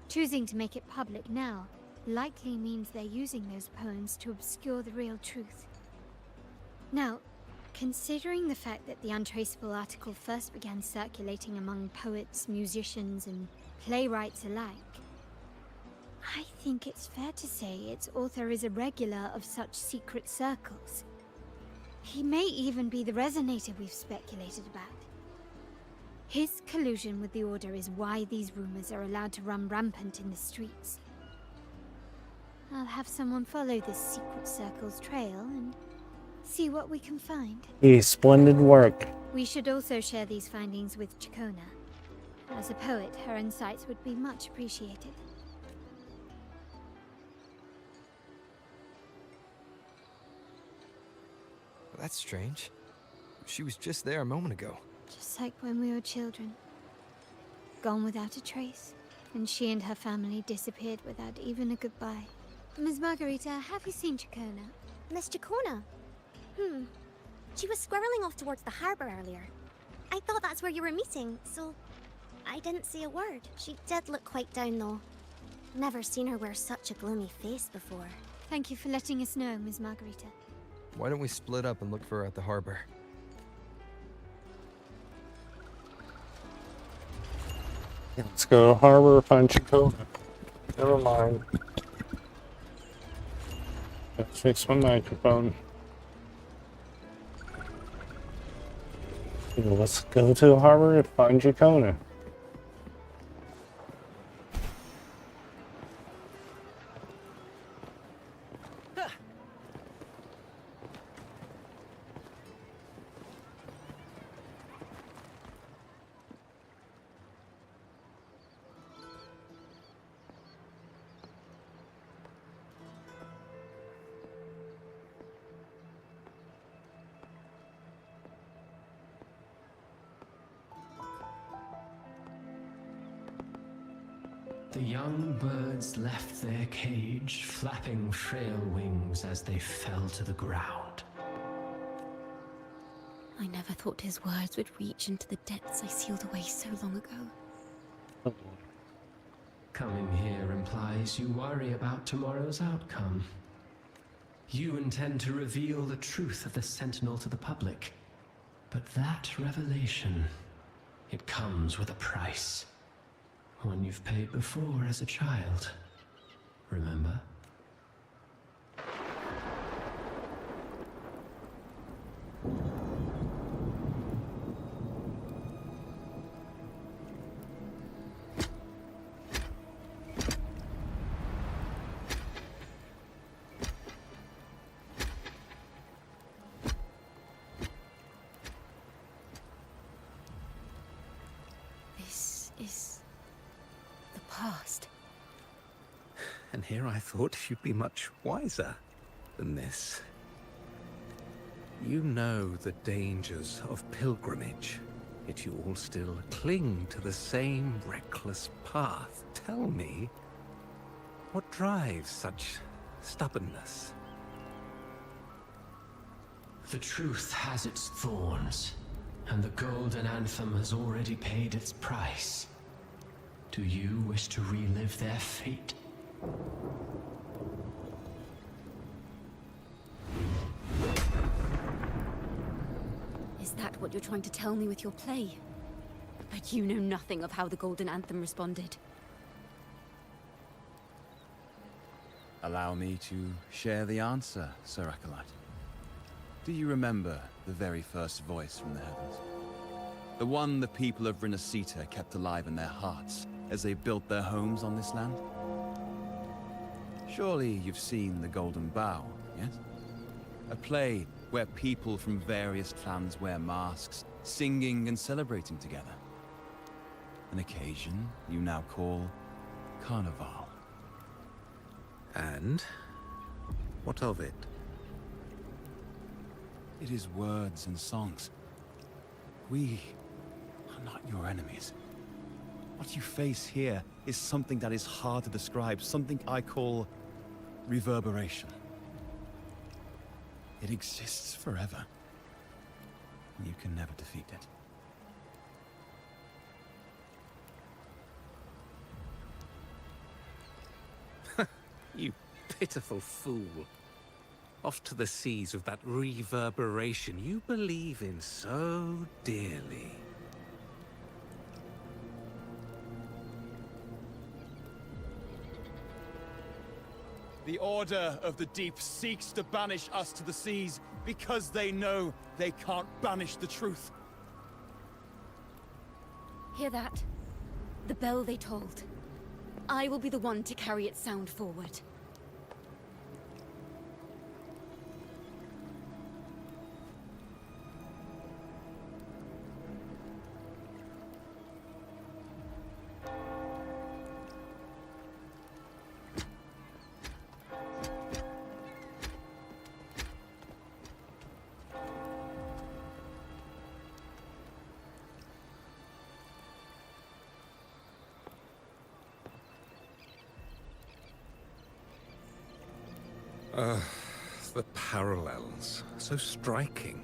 Choosing to make it public now likely means they're using those poems to obscure the real truth. Now, considering the fact that the untraceable article first began circulating among poets, musicians, and playwrights alike, I think it's fair to say its author is a regular of such secret circles. He may even be the resonator we've speculated about. His collusion with the Order is why these rumors are allowed to run rampant in the streets. I'll have someone follow this secret circle's trail and see what we can find. Hey, splendid work. We should also share these findings with Chacona. As a poet, her insights would be much appreciated. That's strange. She was just there a moment ago. Just like when we were children. Gone without a trace. And she and her family disappeared without even a goodbye. Ms. Margarita, have you seen Chacona? Miss Chacona? She was squirreling off towards the harbor earlier. I thought that's where you were meeting, so I didn't say a word. She did look quite down, though. Never seen her wear such a gloomy face before. Thank you for letting us know, Ms. Margarita. Why don't we split up and look for her at the harbor? Let's go to harbor, find Chacona. Never mind. Let's fix my microphone. Let's go to the harbor and find Chacona. The young birds left their cage, flapping frail wings as they fell to the ground. I never thought his words would reach into the depths I sealed away so long ago. Coming here implies you worry about tomorrow's outcome. You intend to reveal the truth of the Sentinel to the public. But that revelation, it comes with a price. One you've paid before as a child. Remember? This is the past. And here I thought you'd be much wiser than this. You know the dangers of pilgrimage, yet you all still cling to the same reckless path. Tell me, what drives such stubbornness? The truth has its thorns, and the Golden Anthem has already paid its price. Do you wish to relive their fate? Is that what you're trying to tell me with your play? But you know nothing of how the Golden Anthem responded. Allow me to share the answer, Sir Acolyte. Do you remember the very first voice from the heavens? The one the people of Renacita kept alive in their hearts as they built their homes on this land? Surely you've seen The Golden Bough, yes? A play where people from various clans wear masks, singing and celebrating together. An occasion you now call Carnival. And? What of it? It is words and songs. We are not your enemies. What you face here is something that is hard to describe, something I call reverberation. It exists forever. You can never defeat it. You pitiful fool. Off to the seas with that reverberation you believe in so dearly. The Order of the Deep seeks to banish us to the seas because they know they can't banish the truth. Hear that? The bell they tolled. I will be the one to carry its sound forward. The parallels, so striking.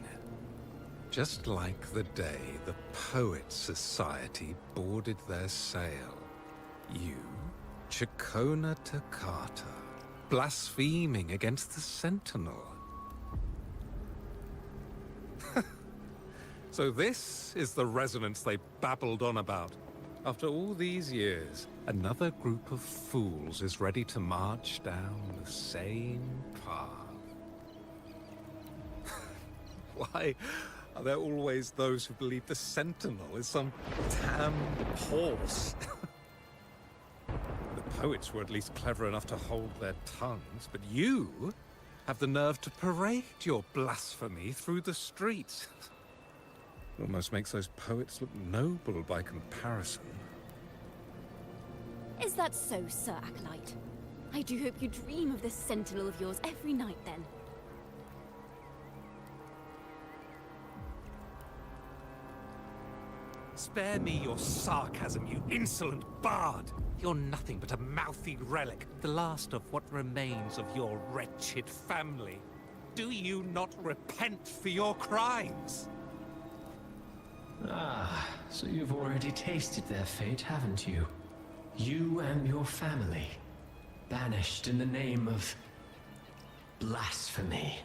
Just like the day the Poets Society boarded their sail. You, Chacona Takata, blaspheming against the Sentinel. So this is the resonance they babbled on about. After all these years, another group of fools is ready to march down the same path. Why are there always those who believe the Sentinel is some damn horse? The poets were at least clever enough to hold their tongues, but you have the nerve to parade your blasphemy through the streets. Almost makes those poets look noble by comparison. Is that so, Sir Acolyte? I do hope you dream of this Sentinel of yours every night, then. Spare me your sarcasm, you insolent bard! You're nothing but a mouthy relic, the last of what remains of your wretched family. Do you not repent for your crimes? Ah, so you've already tasted their fate, haven't you? You and your family, banished in the name of blasphemy.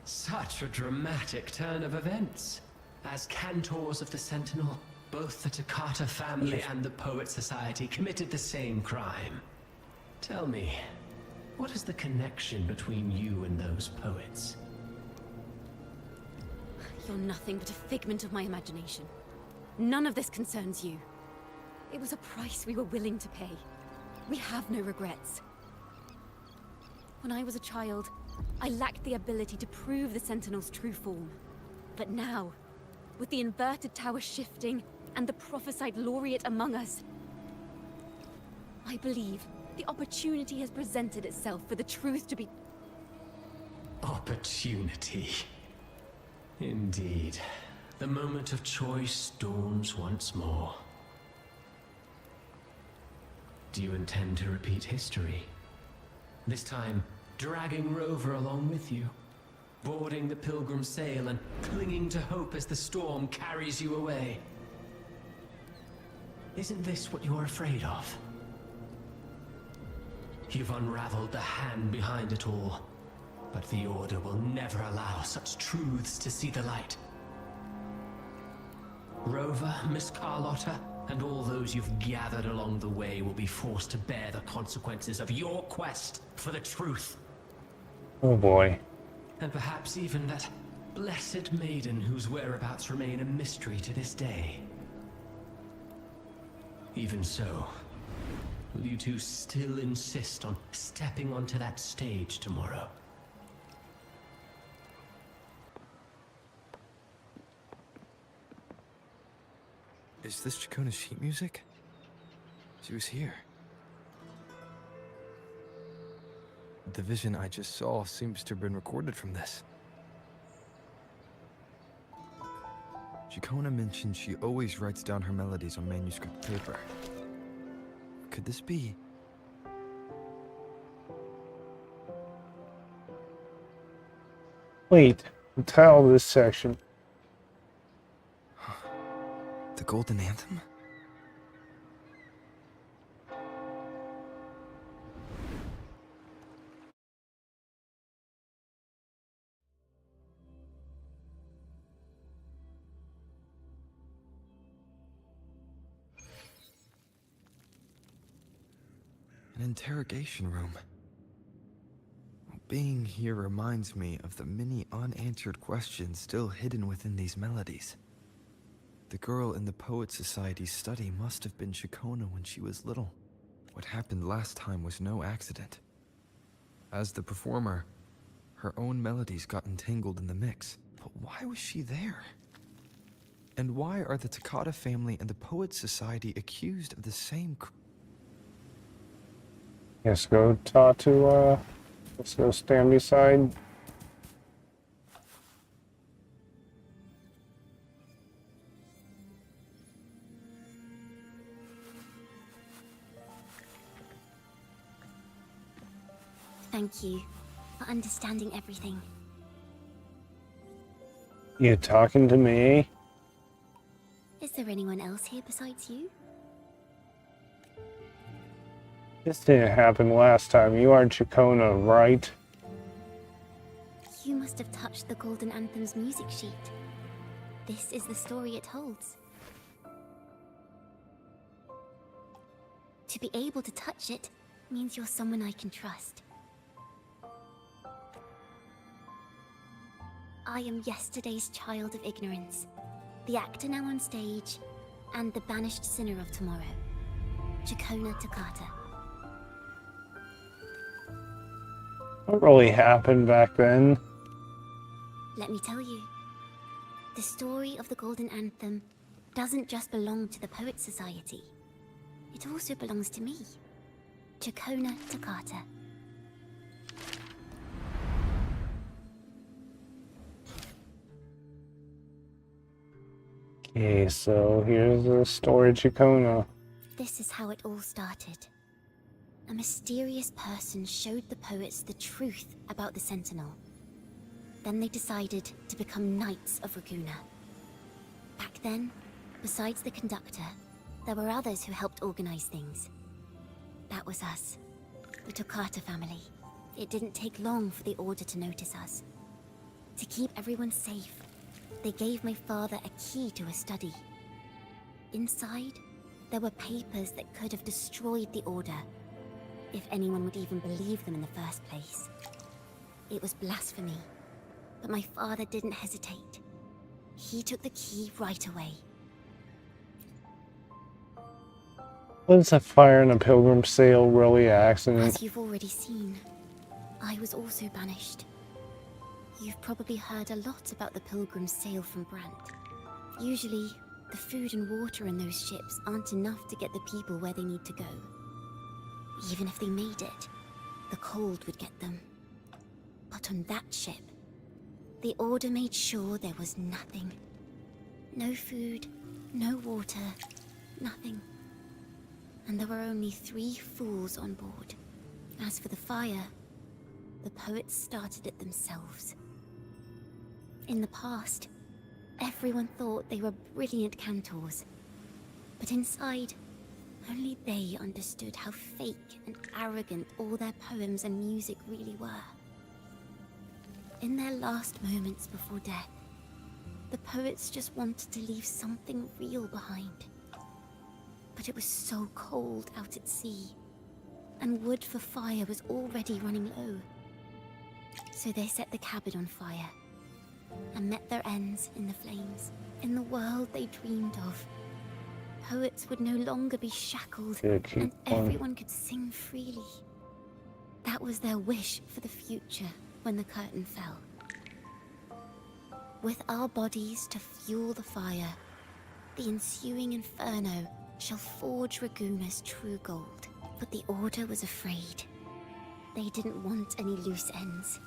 Such a dramatic turn of events. As cantors of the Sentinel, both the Takata family and the Poet Society committed the same crime. Tell me, what is the connection between you and those poets? You're nothing but a figment of my imagination. None of this concerns you. It was a price we were willing to pay. We have no regrets. When I was a child, I lacked the ability to prove the Sentinel's true form. But now, with the inverted tower shifting and the prophesied laureate among us, I believe the opportunity has presented itself for the truth to be... Opportunity. Indeed. The moment of choice dawns once more. Do you intend to repeat history? This time, dragging Rover along with you, boarding the pilgrim sail and clinging to hope as the storm carries you away. Isn't this what you're afraid of? You've unraveled the hand behind it all, but the Order will never allow such truths to see the light. Rover, Miss Carlotta, and all those you've gathered along the way will be forced to bear the consequences of your quest for the truth. Oh boy. And perhaps even that blessed maiden whose whereabouts remain a mystery to this day. Even so, will you two still insist on stepping onto that stage tomorrow? Is this Chacona's sheet music? She was here. The vision I just saw seems to have been recorded from this. Chacona mentioned she always writes down her melodies on manuscript paper. Could this be? Wait, the title of this section. The Golden Anthem? An interrogation room. Being here reminds me of the many unanswered questions still hidden within these melodies. The girl in the Poet Society's study must have been Chacona when she was little. What happened last time was no accident. As the performer, her own melodies got entangled in the mix. But why was she there? And why are the Takata family and the Poet Society accused of the same Let's go talk to, let's go stand beside. Thank you for understanding everything. You talking to me? Is there anyone else here besides you? This didn't happen last time. You are Chacona, right? You must have touched the Golden Anthem's music sheet. This is the story it holds. To be able to touch it means you're someone I can trust. I am yesterday's child of ignorance, the actor now on stage, and the banished sinner of tomorrow, Chacona Takata. What really happened back then? Let me tell you, the story of the Golden Anthem doesn't just belong to the Poet Society. It also belongs to me, Chacona Takata. Okay, so here's the story of Chacona. This is how it all started. A mysterious person showed the poets the truth about the Sentinel. Then they decided to become Knights of Raguna. Back then, besides the conductor, there were others who helped organize things. That was us, the Takata family. It didn't take long for the Order to notice us. To keep everyone safe, they gave my father a key to a study. Inside, there were papers that could have destroyed the Order, if anyone would even believe them in the first place. It was blasphemy, but my father didn't hesitate. He took the key right away. Was a fire in a pilgrim sail really an accident? As you've already seen, I was also banished. You've probably heard a lot about the pilgrims' sail from Brant. Usually, the food and water in those ships aren't enough to get the people where they need to go. Even if they made it, the cold would get them. But on that ship, the Order made sure there was nothing. No food, no water, nothing. And there were only 3 fools on board. As for the fire, the poets started it themselves. In the past, everyone thought they were brilliant cantors. But inside, Only they understood how fake and arrogant all their poems and music really were. In their last moments before death, the poets just wanted to leave something real behind. But it was so cold out at sea, and wood for fire was already running low. So they set the cabin on fire, and met their ends in the flames. In the world they dreamed of, poets would no longer be shackled, and everyone could sing freely. That was their wish for the future when the curtain fell. With our bodies to fuel the fire, the ensuing inferno shall forge Raguna's true gold. But the Order was afraid. They didn't want any loose ends.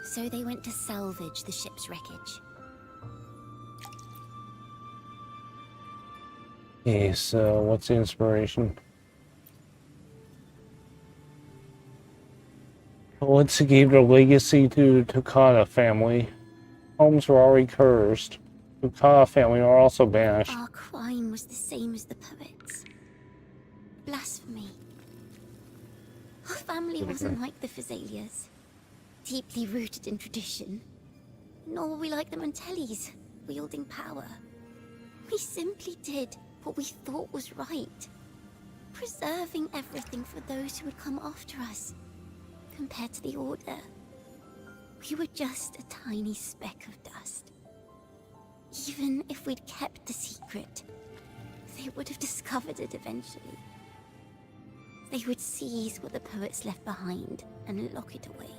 So they went to salvage the ship's wreckage. Okay, so what's the inspiration? Poets gave their legacy to the Takata family. Homes were already cursed. The Takata family are also banished. Our crime was the same as the poets. Blasphemy. Our family wasn't like the Physalias, deeply rooted in tradition. Nor were we like the Mantellis, wielding power. We simply did what we thought was right, preserving everything for those who would come after us. Compared to the Order, we were just a tiny speck of dust. Even if we'd kept the secret, they would have discovered it eventually. They would seize what the poets left behind and lock it away.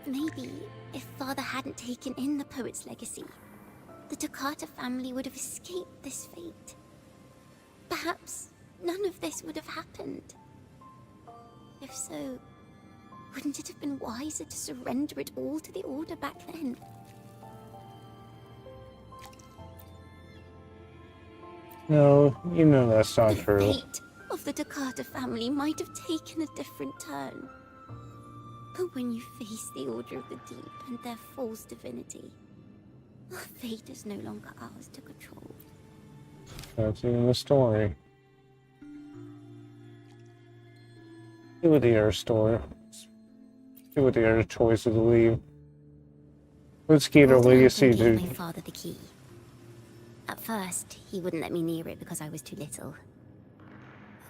Maybe if Father hadn't taken in the poet's legacy, the Takata family would have escaped this fate. Perhaps none of this would have happened. If so, wouldn't it have been wiser to surrender it all to the Order back then? No, you know that's not The true. fate of the Takata family might have taken a different turn. But when you face the Order of the Deep and their false divinity, our fate is no longer ours to control. That's in the story. See what the other story. See what the other choices leave. Let's give our legacy Gave my to. father the key. At first, he wouldn't let me near it because I was too little.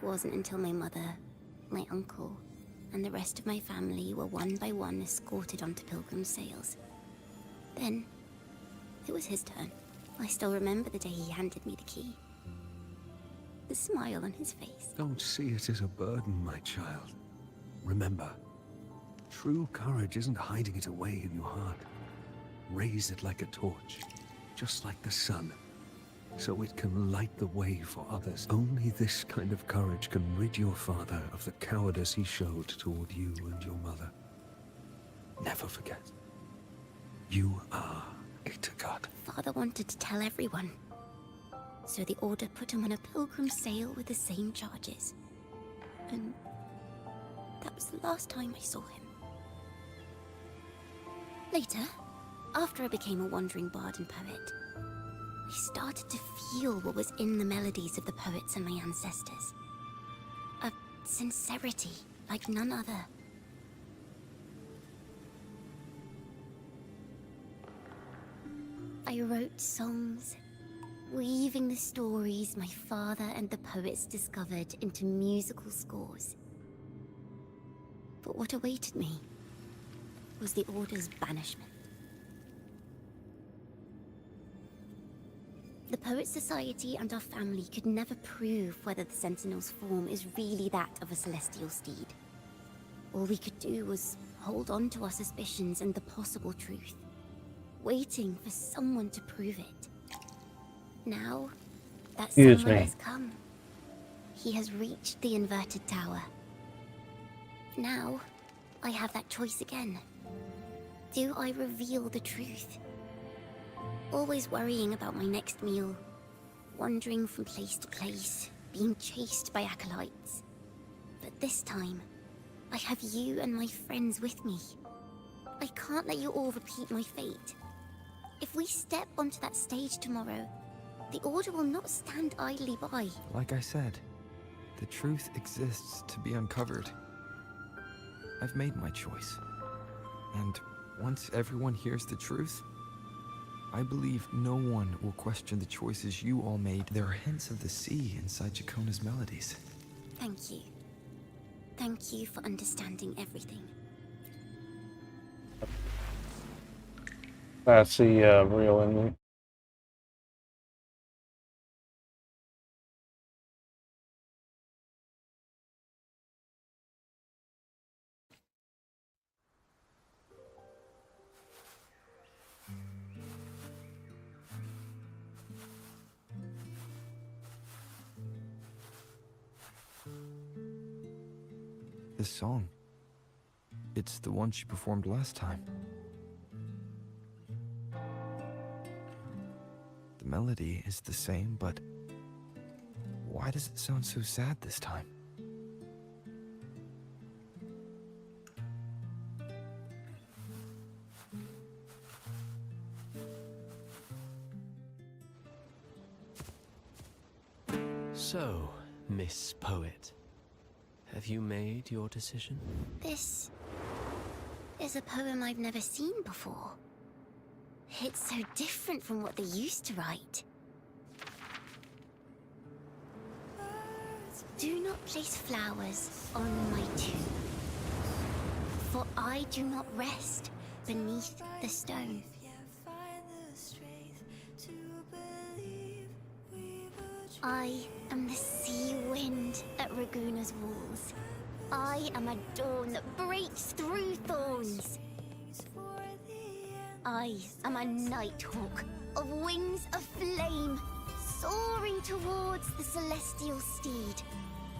It wasn't until my mother, my uncle, and the rest of my family were one by one escorted onto pilgrim sails. Then, it was his turn. I still remember the day he handed me the key. The smile on his face. Don't see it as a burden, my child. Remember, true courage isn't hiding it away in your heart. Raise it like a torch, just like the sun, so it can light the way for others. Only this kind of courage can rid your father of the cowardice he showed toward you and your mother. Never forget, you are a Takata. Father wanted to tell everyone. So the Order put him on a pilgrim sail with the same charges. And that was the last time I saw him. Later, after I became a wandering bard and poet, I started to feel what was in the melodies of the poets and my ancestors. A sincerity like none other. I wrote songs, weaving the stories my father and the poets discovered into musical scores. But what awaited me was the Order's banishment. The Poet Society and our family could never prove whether the Sentinel's form is really that of a celestial steed. All we could do was hold on to our suspicions and the possible truth, waiting for someone to prove it. Now, that someone has come. He has reached the inverted tower. Now, I have that choice again. Do I reveal the truth? Always worrying about my next meal, wandering from place to place, being chased by acolytes. But this time, I have you and my friends with me. I can't let you all repeat my fate. If we step onto that stage tomorrow, the Order will not stand idly by. Like I said, The truth exists to be uncovered. I've made my choice. And once everyone hears the truth, I believe no one will question the choices you all made. There are hints of the sea inside Jacona's melodies. Thank you. Thank you for understanding everything. That's the real ending. This song, it's the one she performed last time. The melody is the same, but why does it sound so sad this time? So, Miss Poet, have you made your decision? This is a poem I've never seen before. It's so different from what they used to write. Do not place flowers on my tomb, for I do not rest beneath the stone. I am the sea wind at Raguna's walls. I am a dawn that breaks through thorns. I am a nighthawk of wings of flame, soaring towards the celestial steed,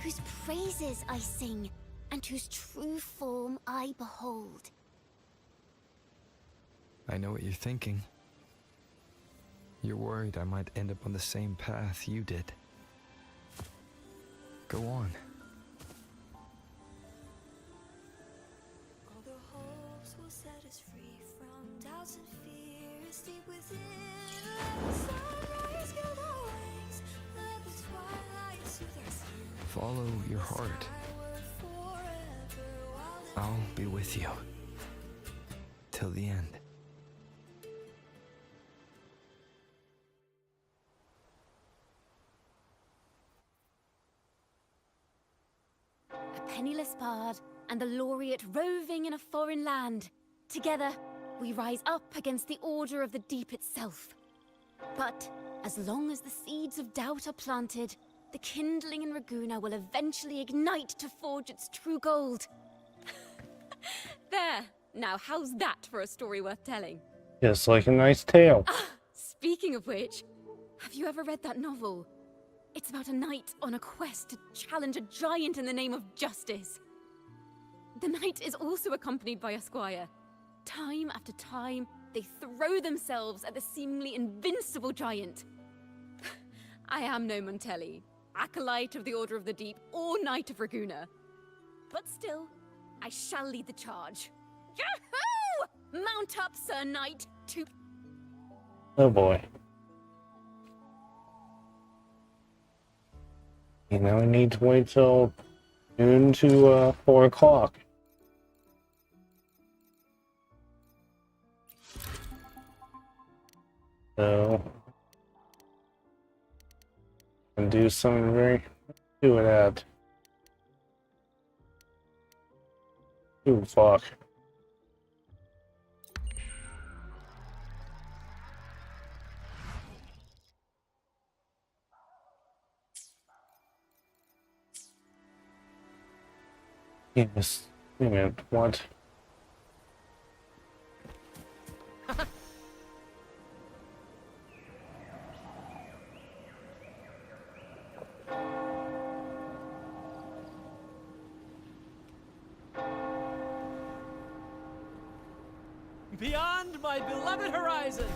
whose praises I sing and whose true form I behold. I know what you're thinking. You're worried I might end up on the same path you did. Go on. All the hopes will set us free from doubts and fears deep within. Let the sunrise gild our wings. Let the twilight soothe our skin. Follow your heart. I'll be with you. Till the end. A penniless bard and the laureate roving in a foreign land. Together, we rise up against the order of the deep itself. But as long as the seeds of doubt are planted, the kindling in Raguna will eventually ignite to forge its true gold. There! Now how's that for a story worth telling? Just like a nice tale. Speaking of which, have you ever read that novel? It's about a knight on a quest to challenge a giant in the name of justice. The knight is also accompanied by a squire. Time after time, they throw themselves at the seemingly invincible giant. I am no Montelli, acolyte of the Order of the Deep, or Knight of Raguna. But still, I shall lead the charge. Yahoo! Mount up, Sir Knight, to... Oh boy. You know, we need to wait till noon to 4 o'clock. So, and do something very... do it at... Ooh, fuck. Yes. Wait a minute, what? Beyond my beloved horizon!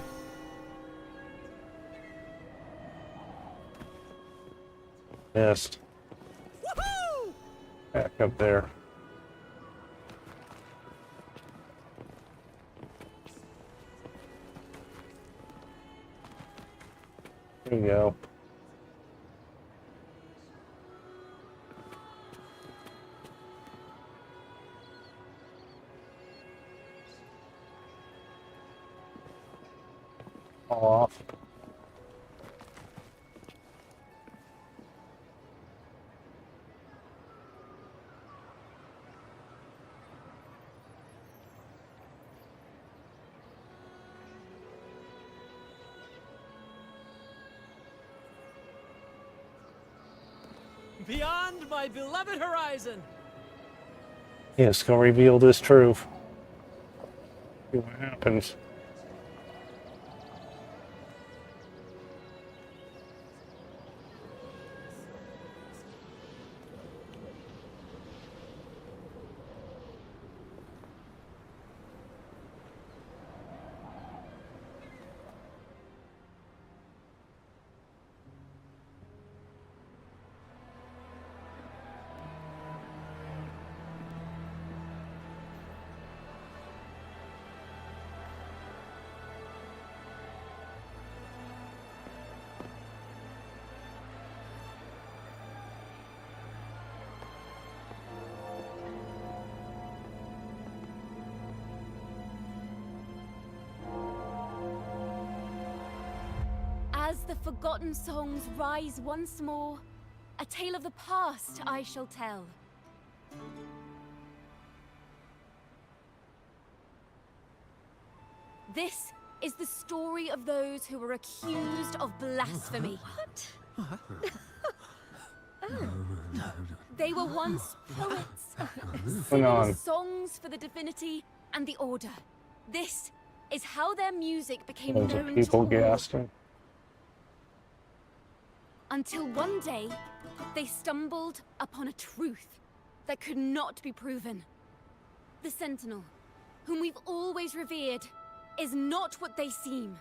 Missed. Woohoo! Back up there. There you go. off. Beyond my beloved horizon! Yes, go reveal this truth. See what happens. As the forgotten songs rise once more, a tale of the past I shall tell. This is the story of those who were accused of blasphemy. They were once poets, singing songs for the divinity and the order. This is how their music became Loads known of to people all. gasping. Until one day, they stumbled upon a truth that could not be proven. The Sentinel, whom we've always revered, is not what they seem.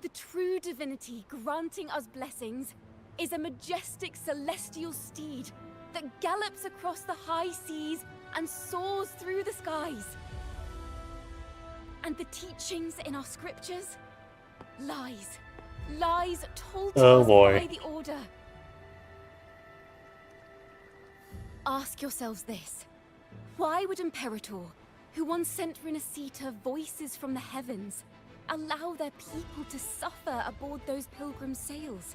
The true divinity granting us blessings is a majestic celestial steed that gallops across the high seas and soars through the skies. And the teachings in our scriptures? Lies. Lies told to us by the Order. Ask yourselves this. Why would Imperator, who once sent Renacita voices from the heavens, allow their people to suffer aboard those pilgrim sails?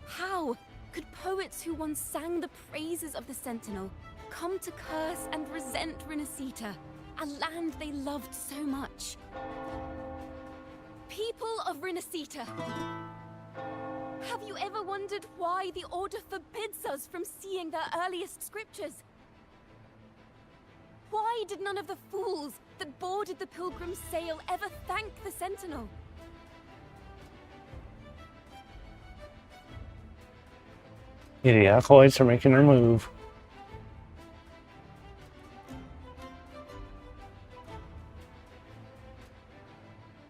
How could poets who once sang the praises of the Sentinel come to curse and resent Renacita, a land they loved so much? People of Renacita, have you ever wondered why the Order forbids us from seeing their earliest scriptures? Why did none of the fools that boarded the pilgrim sail ever thank the Sentinel? Yeah, the acolytes are making their move.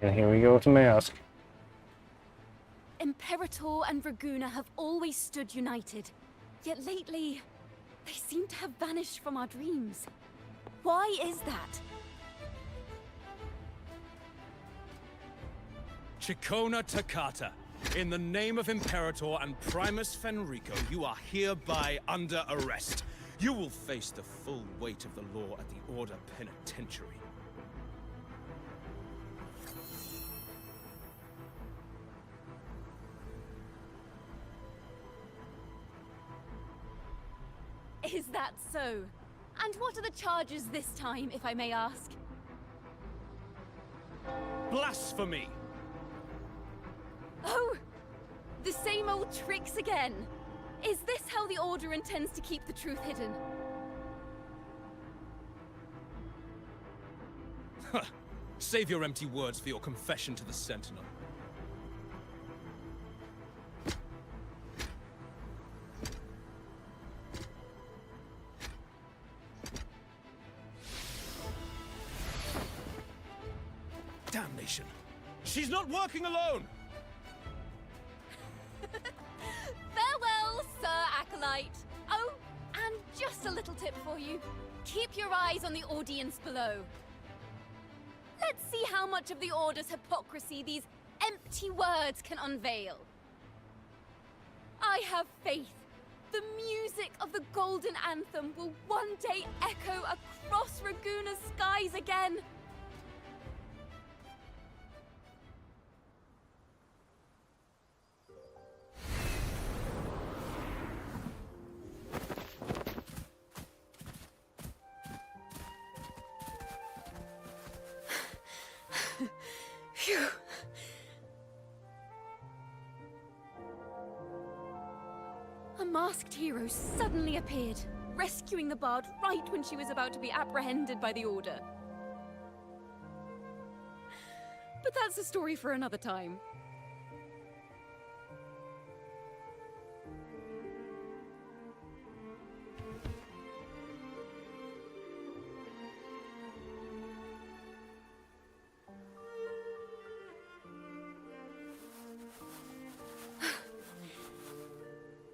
And here we go with the mask. Imperator and Raguna have always stood united, yet lately, they seem to have vanished from our dreams. Why is that? Chicona Takata, in the name of Imperator and Primus Fenrico, you are hereby under arrest. You will face the full weight of the law at the Order Penitentiary. Is that so? And what are the charges this time, if I may ask? Blasphemy! Oh! The same old tricks again! Is this how the Order intends to keep the truth hidden? Huh. Save your empty words for your confession to the Sentinel. Damnation! She's not working alone! Farewell, Sir Acolyte! Oh, and just a little tip for you. Keep your eyes on the audience below. Let's see how much of the Order's hypocrisy these empty words can unveil. I have faith. The music of the Golden Anthem will one day echo across Raguna's skies again. masked hero suddenly appeared, rescuing the bard right when she was about to be apprehended by the Order. But that's a story for another time.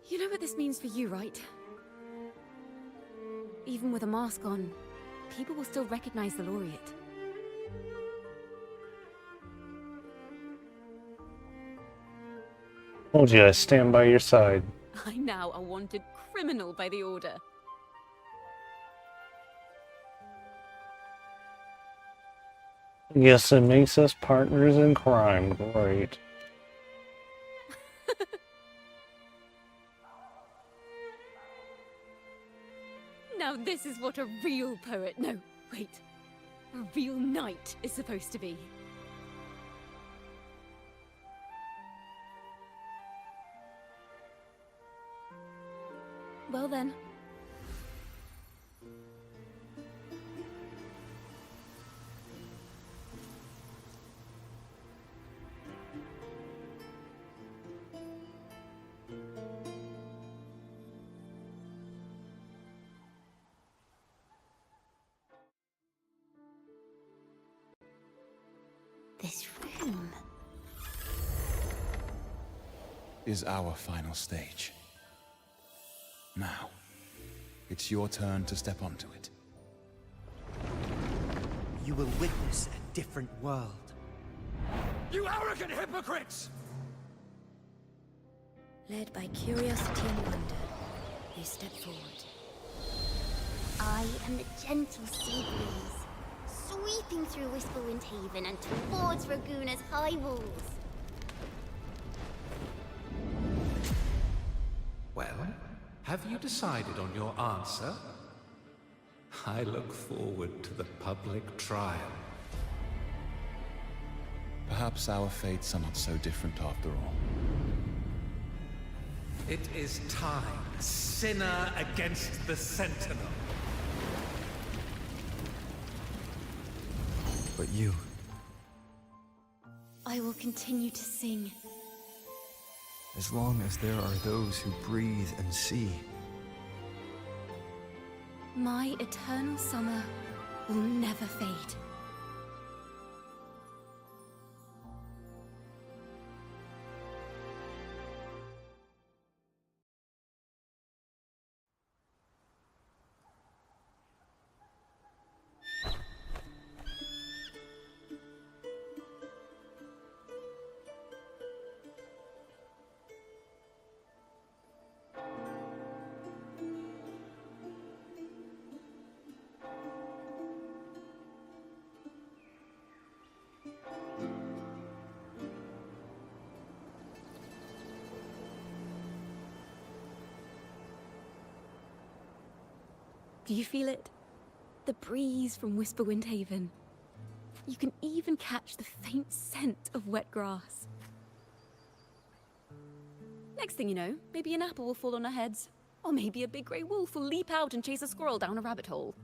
You know what this means for you, right? Even with a mask on, people will still recognize the laureate. Told you I stand by your side. I'm now a wanted criminal by the Order. Yes, it makes us partners in crime. Great. Now this is what a real poet, no, wait, a real knight is supposed to be. Well then. This room. Is our final stage. Now, it's your turn to step onto it. You will witness a different world. You arrogant hypocrites! Led by curiosity and wonder, they step forward. I am the gentle sea breeze, sweeping through Whisperwind Haven and towards Raguna's high walls. Well, have you decided on your answer? I look forward to the public trial. Perhaps our fates are not so different after all. It is time, sinner against the Sentinel. But you... I will continue to sing. As long as there are those who breathe and see. My eternal summer will never fade. Do you feel it? The breeze from Whisperwind Haven. You can even catch the faint scent of wet grass. Next thing you know, maybe an apple will fall on our heads. Or maybe a big grey wolf will leap out and chase a squirrel down a rabbit hole.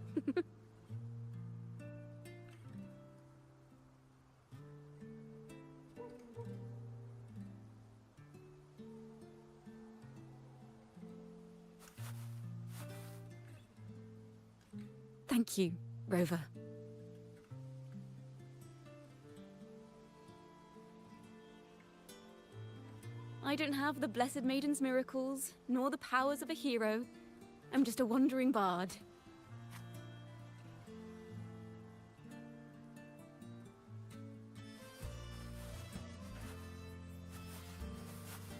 Thank you, Rover. I don't have the Blessed Maiden's miracles, nor the powers of a hero. I'm just a wandering bard.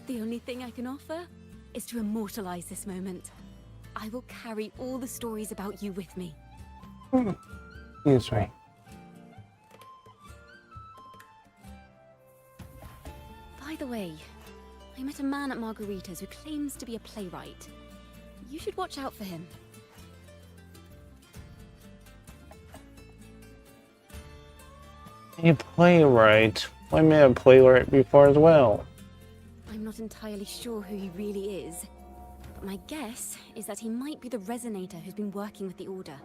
The only thing I can offer is to immortalize this moment. I will carry all the stories about you with me. Excuse me. By the way, I met a man at Margarita's who claims to be a playwright. You should watch out for him. A playwright? I met a playwright before as well. I'm not entirely sure who he really is, but My guess is that he might be the resonator who's been working with the Order.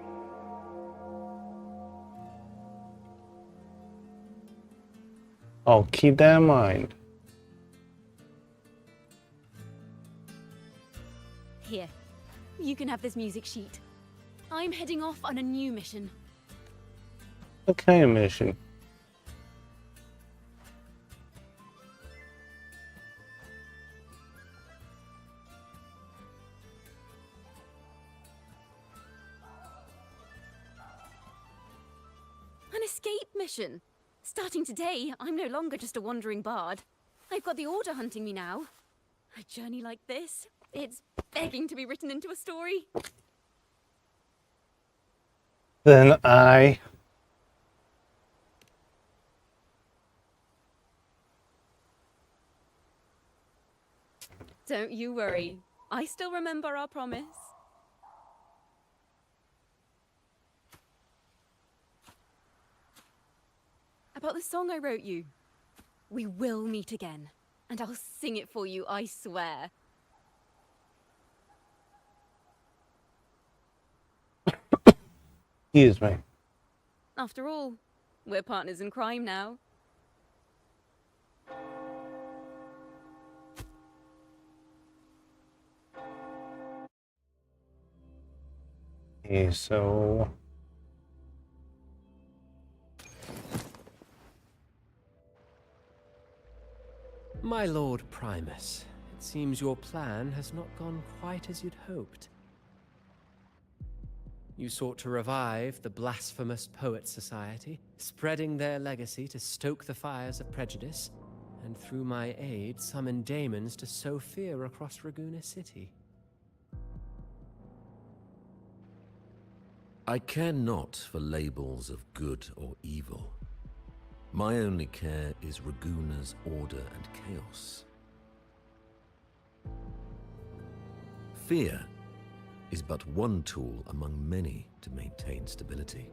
I'll keep that in mind. Here, you can have this music sheet. I'm heading off on a new mission. What kind of mission? An escape mission. Starting today, I'm no longer just a wandering bard. I've got the Order hunting me now. A journey like this, it's begging to be written into a story. Then I... Don't you worry. I still remember our promise. About the song I wrote you. We will meet again, and I'll sing it for you, I swear. Excuse me. After all, we're partners in crime now. Okay, so... My Lord Primus, it seems your plan has not gone quite as you'd hoped. You sought to revive the Blasphemous Poets Society, spreading their legacy to stoke the fires of prejudice, and through my aid summon daemons to sow fear across Raguena City. I care not for labels of good or evil. My only care is Raguena's order and chaos. Fear is but one tool among many to maintain stability.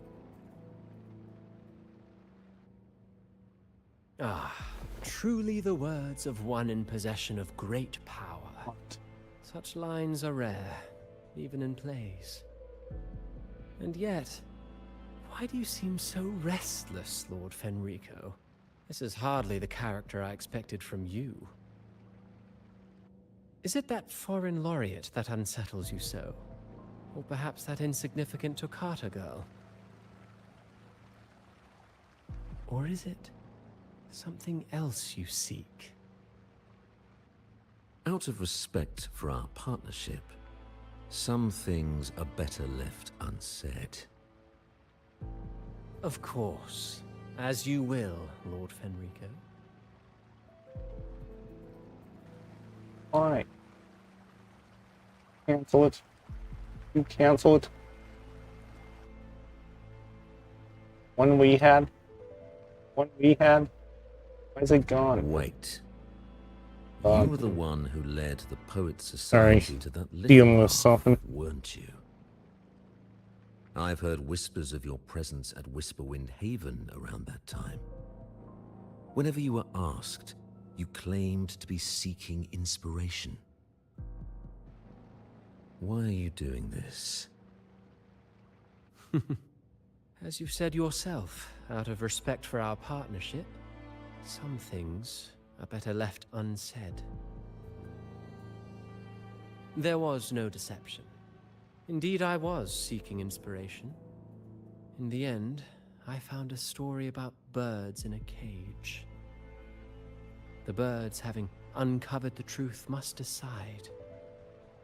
Ah, truly the words of one in possession of great power. Such lines are rare, even in plays. And yet, why do you seem so restless, Lord Fenrico? This is hardly the character I expected from you. Is it that foreign laureate that unsettles you so? Or perhaps that insignificant Toccata girl? Or is it something else you seek? Out of respect for our partnership, some things are better left unsaid. Of course. As you will, Lord Fenrico. Why? Cancel it. You cancel it. One we had? Why is it gone? Wait. You were the one who led the Poets Sorry, Society to that dealing little with something. weren't you? I've heard whispers of your presence at Whisperwind Haven around that time. Whenever you were asked, you claimed to be seeking inspiration. Why are you doing this? As you said yourself, out of respect for our partnership, some things are better left unsaid. There was no deception. Indeed, I was seeking inspiration. In the end, I found a story about birds in a cage. The birds, having uncovered the truth, must decide.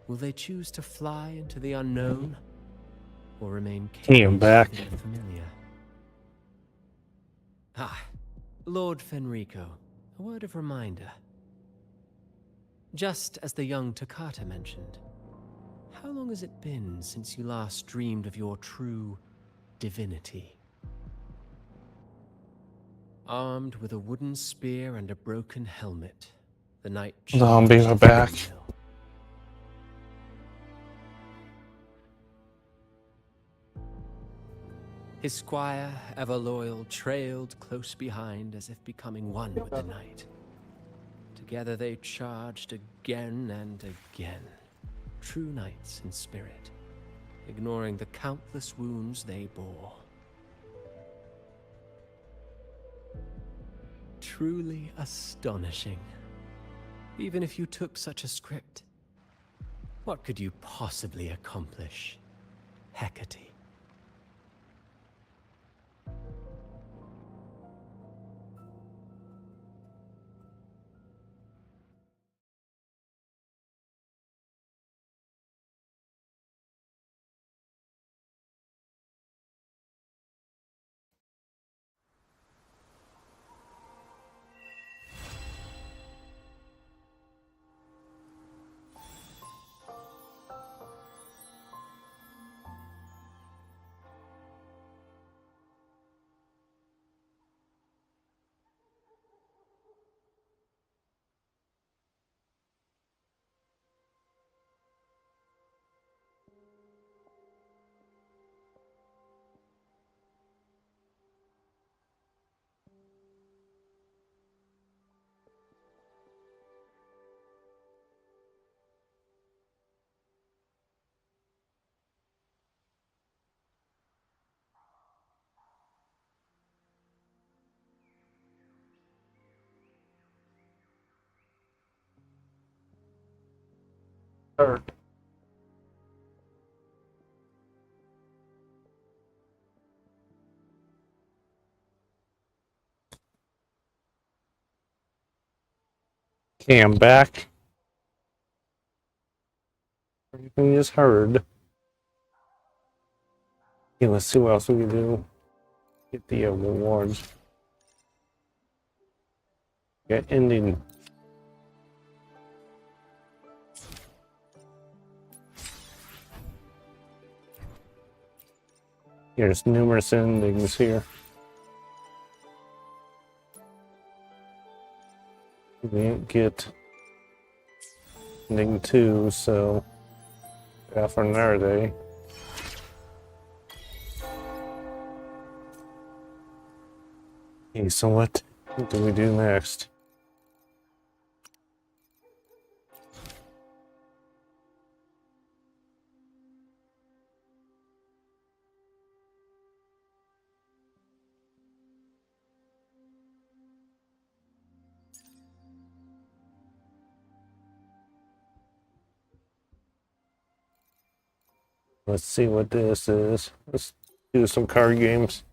Will they choose to fly into the unknown, or remain caged back. in the familiar? Ah, Lord Fenrico, a word of reminder. Just as the young Toccata mentioned, how long has it been since you last dreamed of your true divinity? Armed with a wooden spear and a broken helmet, the knight Zombies are back. His squire, ever loyal, trailed close behind as if becoming one with the knight. Together they charged again and again. true knights in spirit, ignoring the countless wounds they bore. Truly astonishing. Even if you took such a script, what could you possibly accomplish, Hecate? Sure. Okay, I'm back. Everything you just heard. Okay, let's see what else we can do. Get the rewards. Get ending. There's numerous endings here. We didn't get ending 2, so yeah, for another day. Okay, so what do we do next? Let's see what this is. Let's do some card games.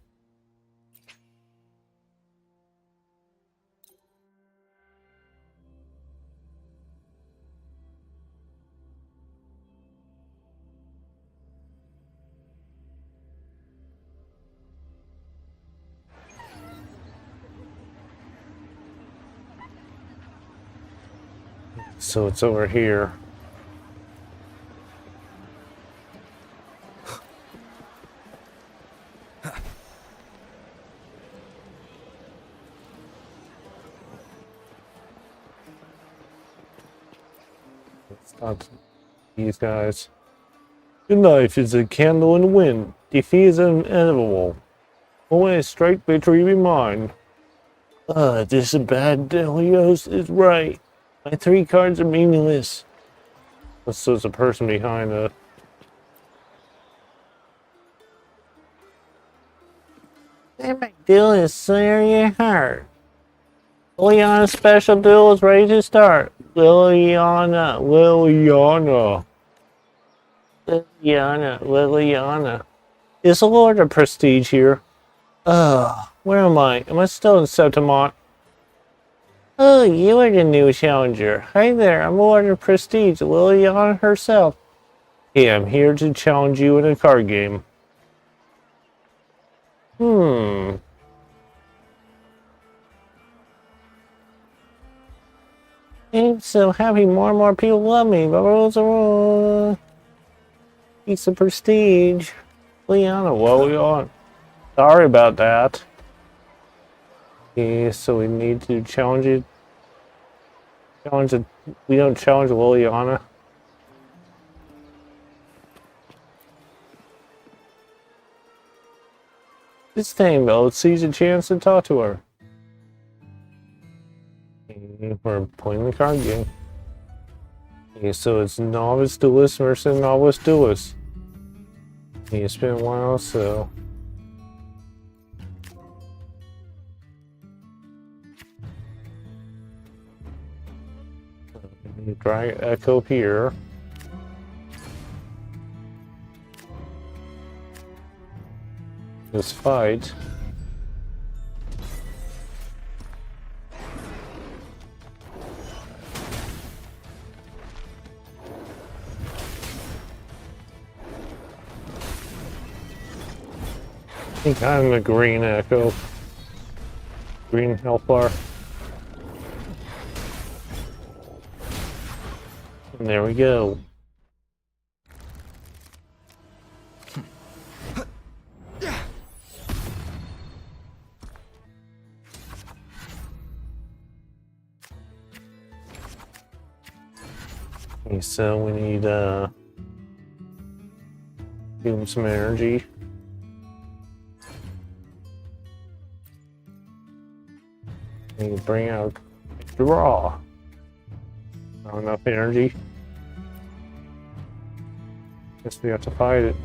So it's over here. Let's talk to these guys. Good knife is a candle in the wind. Defeat is inevitable. Only a strike victory be mine. This is bad. Delios is right. My 3 cards are meaningless. So there's a person behind it. What am I doing is clear your heart. Liliana's special duel is ready to start. Liliana. Is a Lord of Prestige here? Where am I? Am I still in Septimont? Oh, you are the new challenger. Hi there, I'm Lord of Prestige, Liliana herself. Hey, I'm here to challenge you in a card game. I'm so happy more and more people love me, but rules are rules. Piece of prestige. Liana, what we on? Sorry about that. Okay, so we need to challenge it. Challenge it. We don't challenge Liliana. This thing, though, let's seize a chance to talk to her. Okay, we're playing the card game. Okay, so it's novice duelist versus novice duelist. Okay, it's been a while, so. Drag Echo here. This fight. I think I'm the green Echo. Green health bar. And there we go. Okay, so we need give him some energy. Need to bring out draw. Not enough energy. Guess we have to fight it.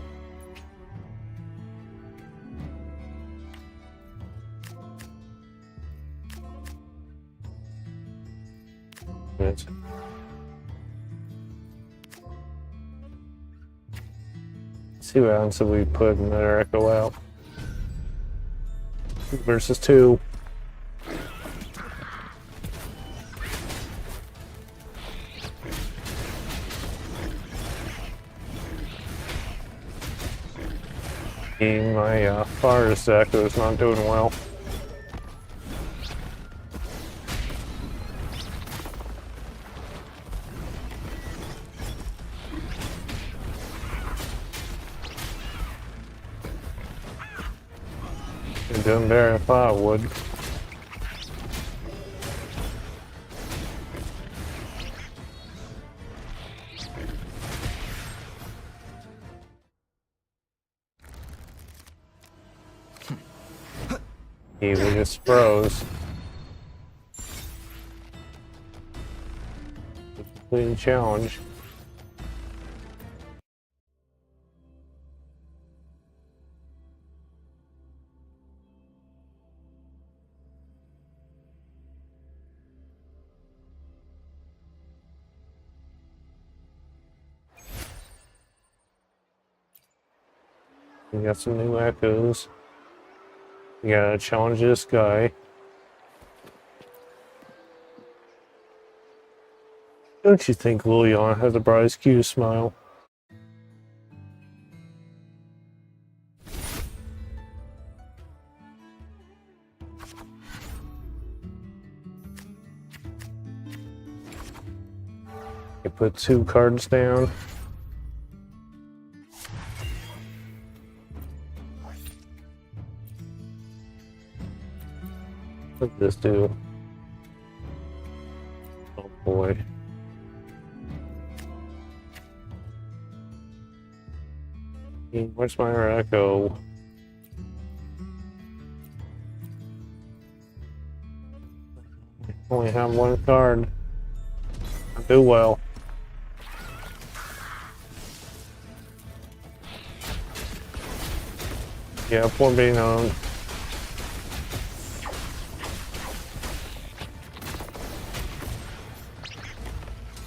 Let's see what happens if we put another Echo out. 2 versus 2. My forest Echo is not doing well. You're doing better than I thought I would. We just froze. Completing challenge. We got some new Echoes. We gotta challenge this guy. Don't you think Liliana has a bright, cute smile? I put 2 cards down. What does this do? Oh boy. Where's my Echo? Only have 1 card. I do well. Yeah, poor being owned.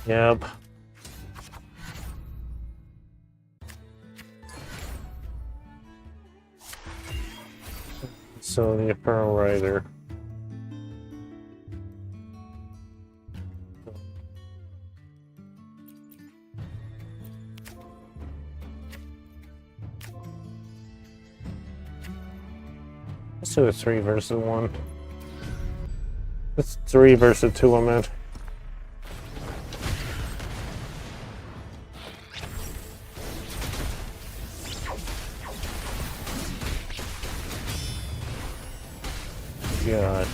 Yep. So the Pearl Rider. Let's do a 3 versus 1. It's 3 versus 2, I meant. God.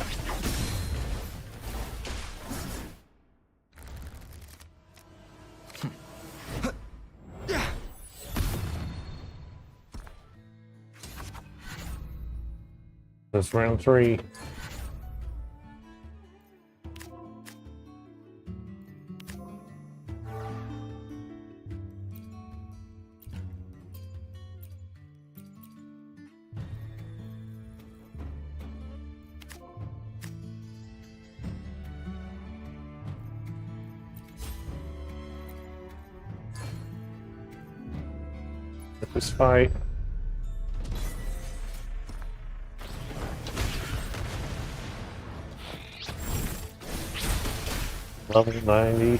That's round 3. this fight. Level 90.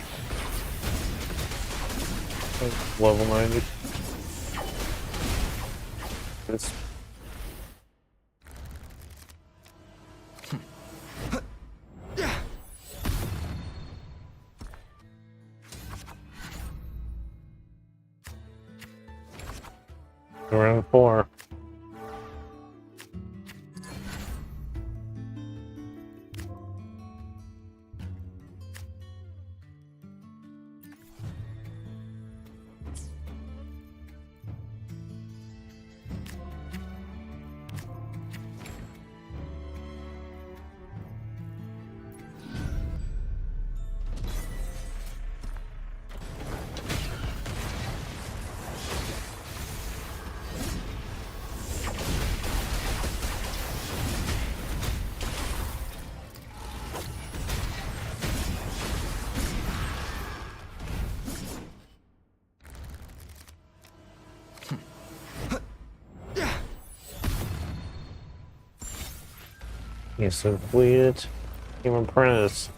Level 90. This. Around 4. He's completed Human Apprentice.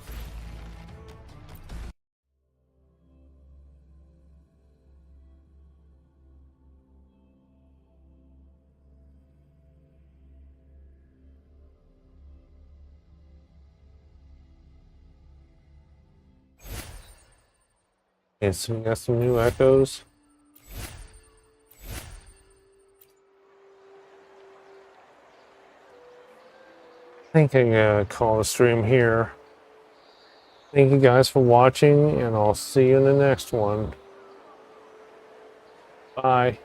Okay, so we got some new echoes. I think I'm gonna call the stream here. Thank you guys for watching, and I'll see you in the next one. Bye.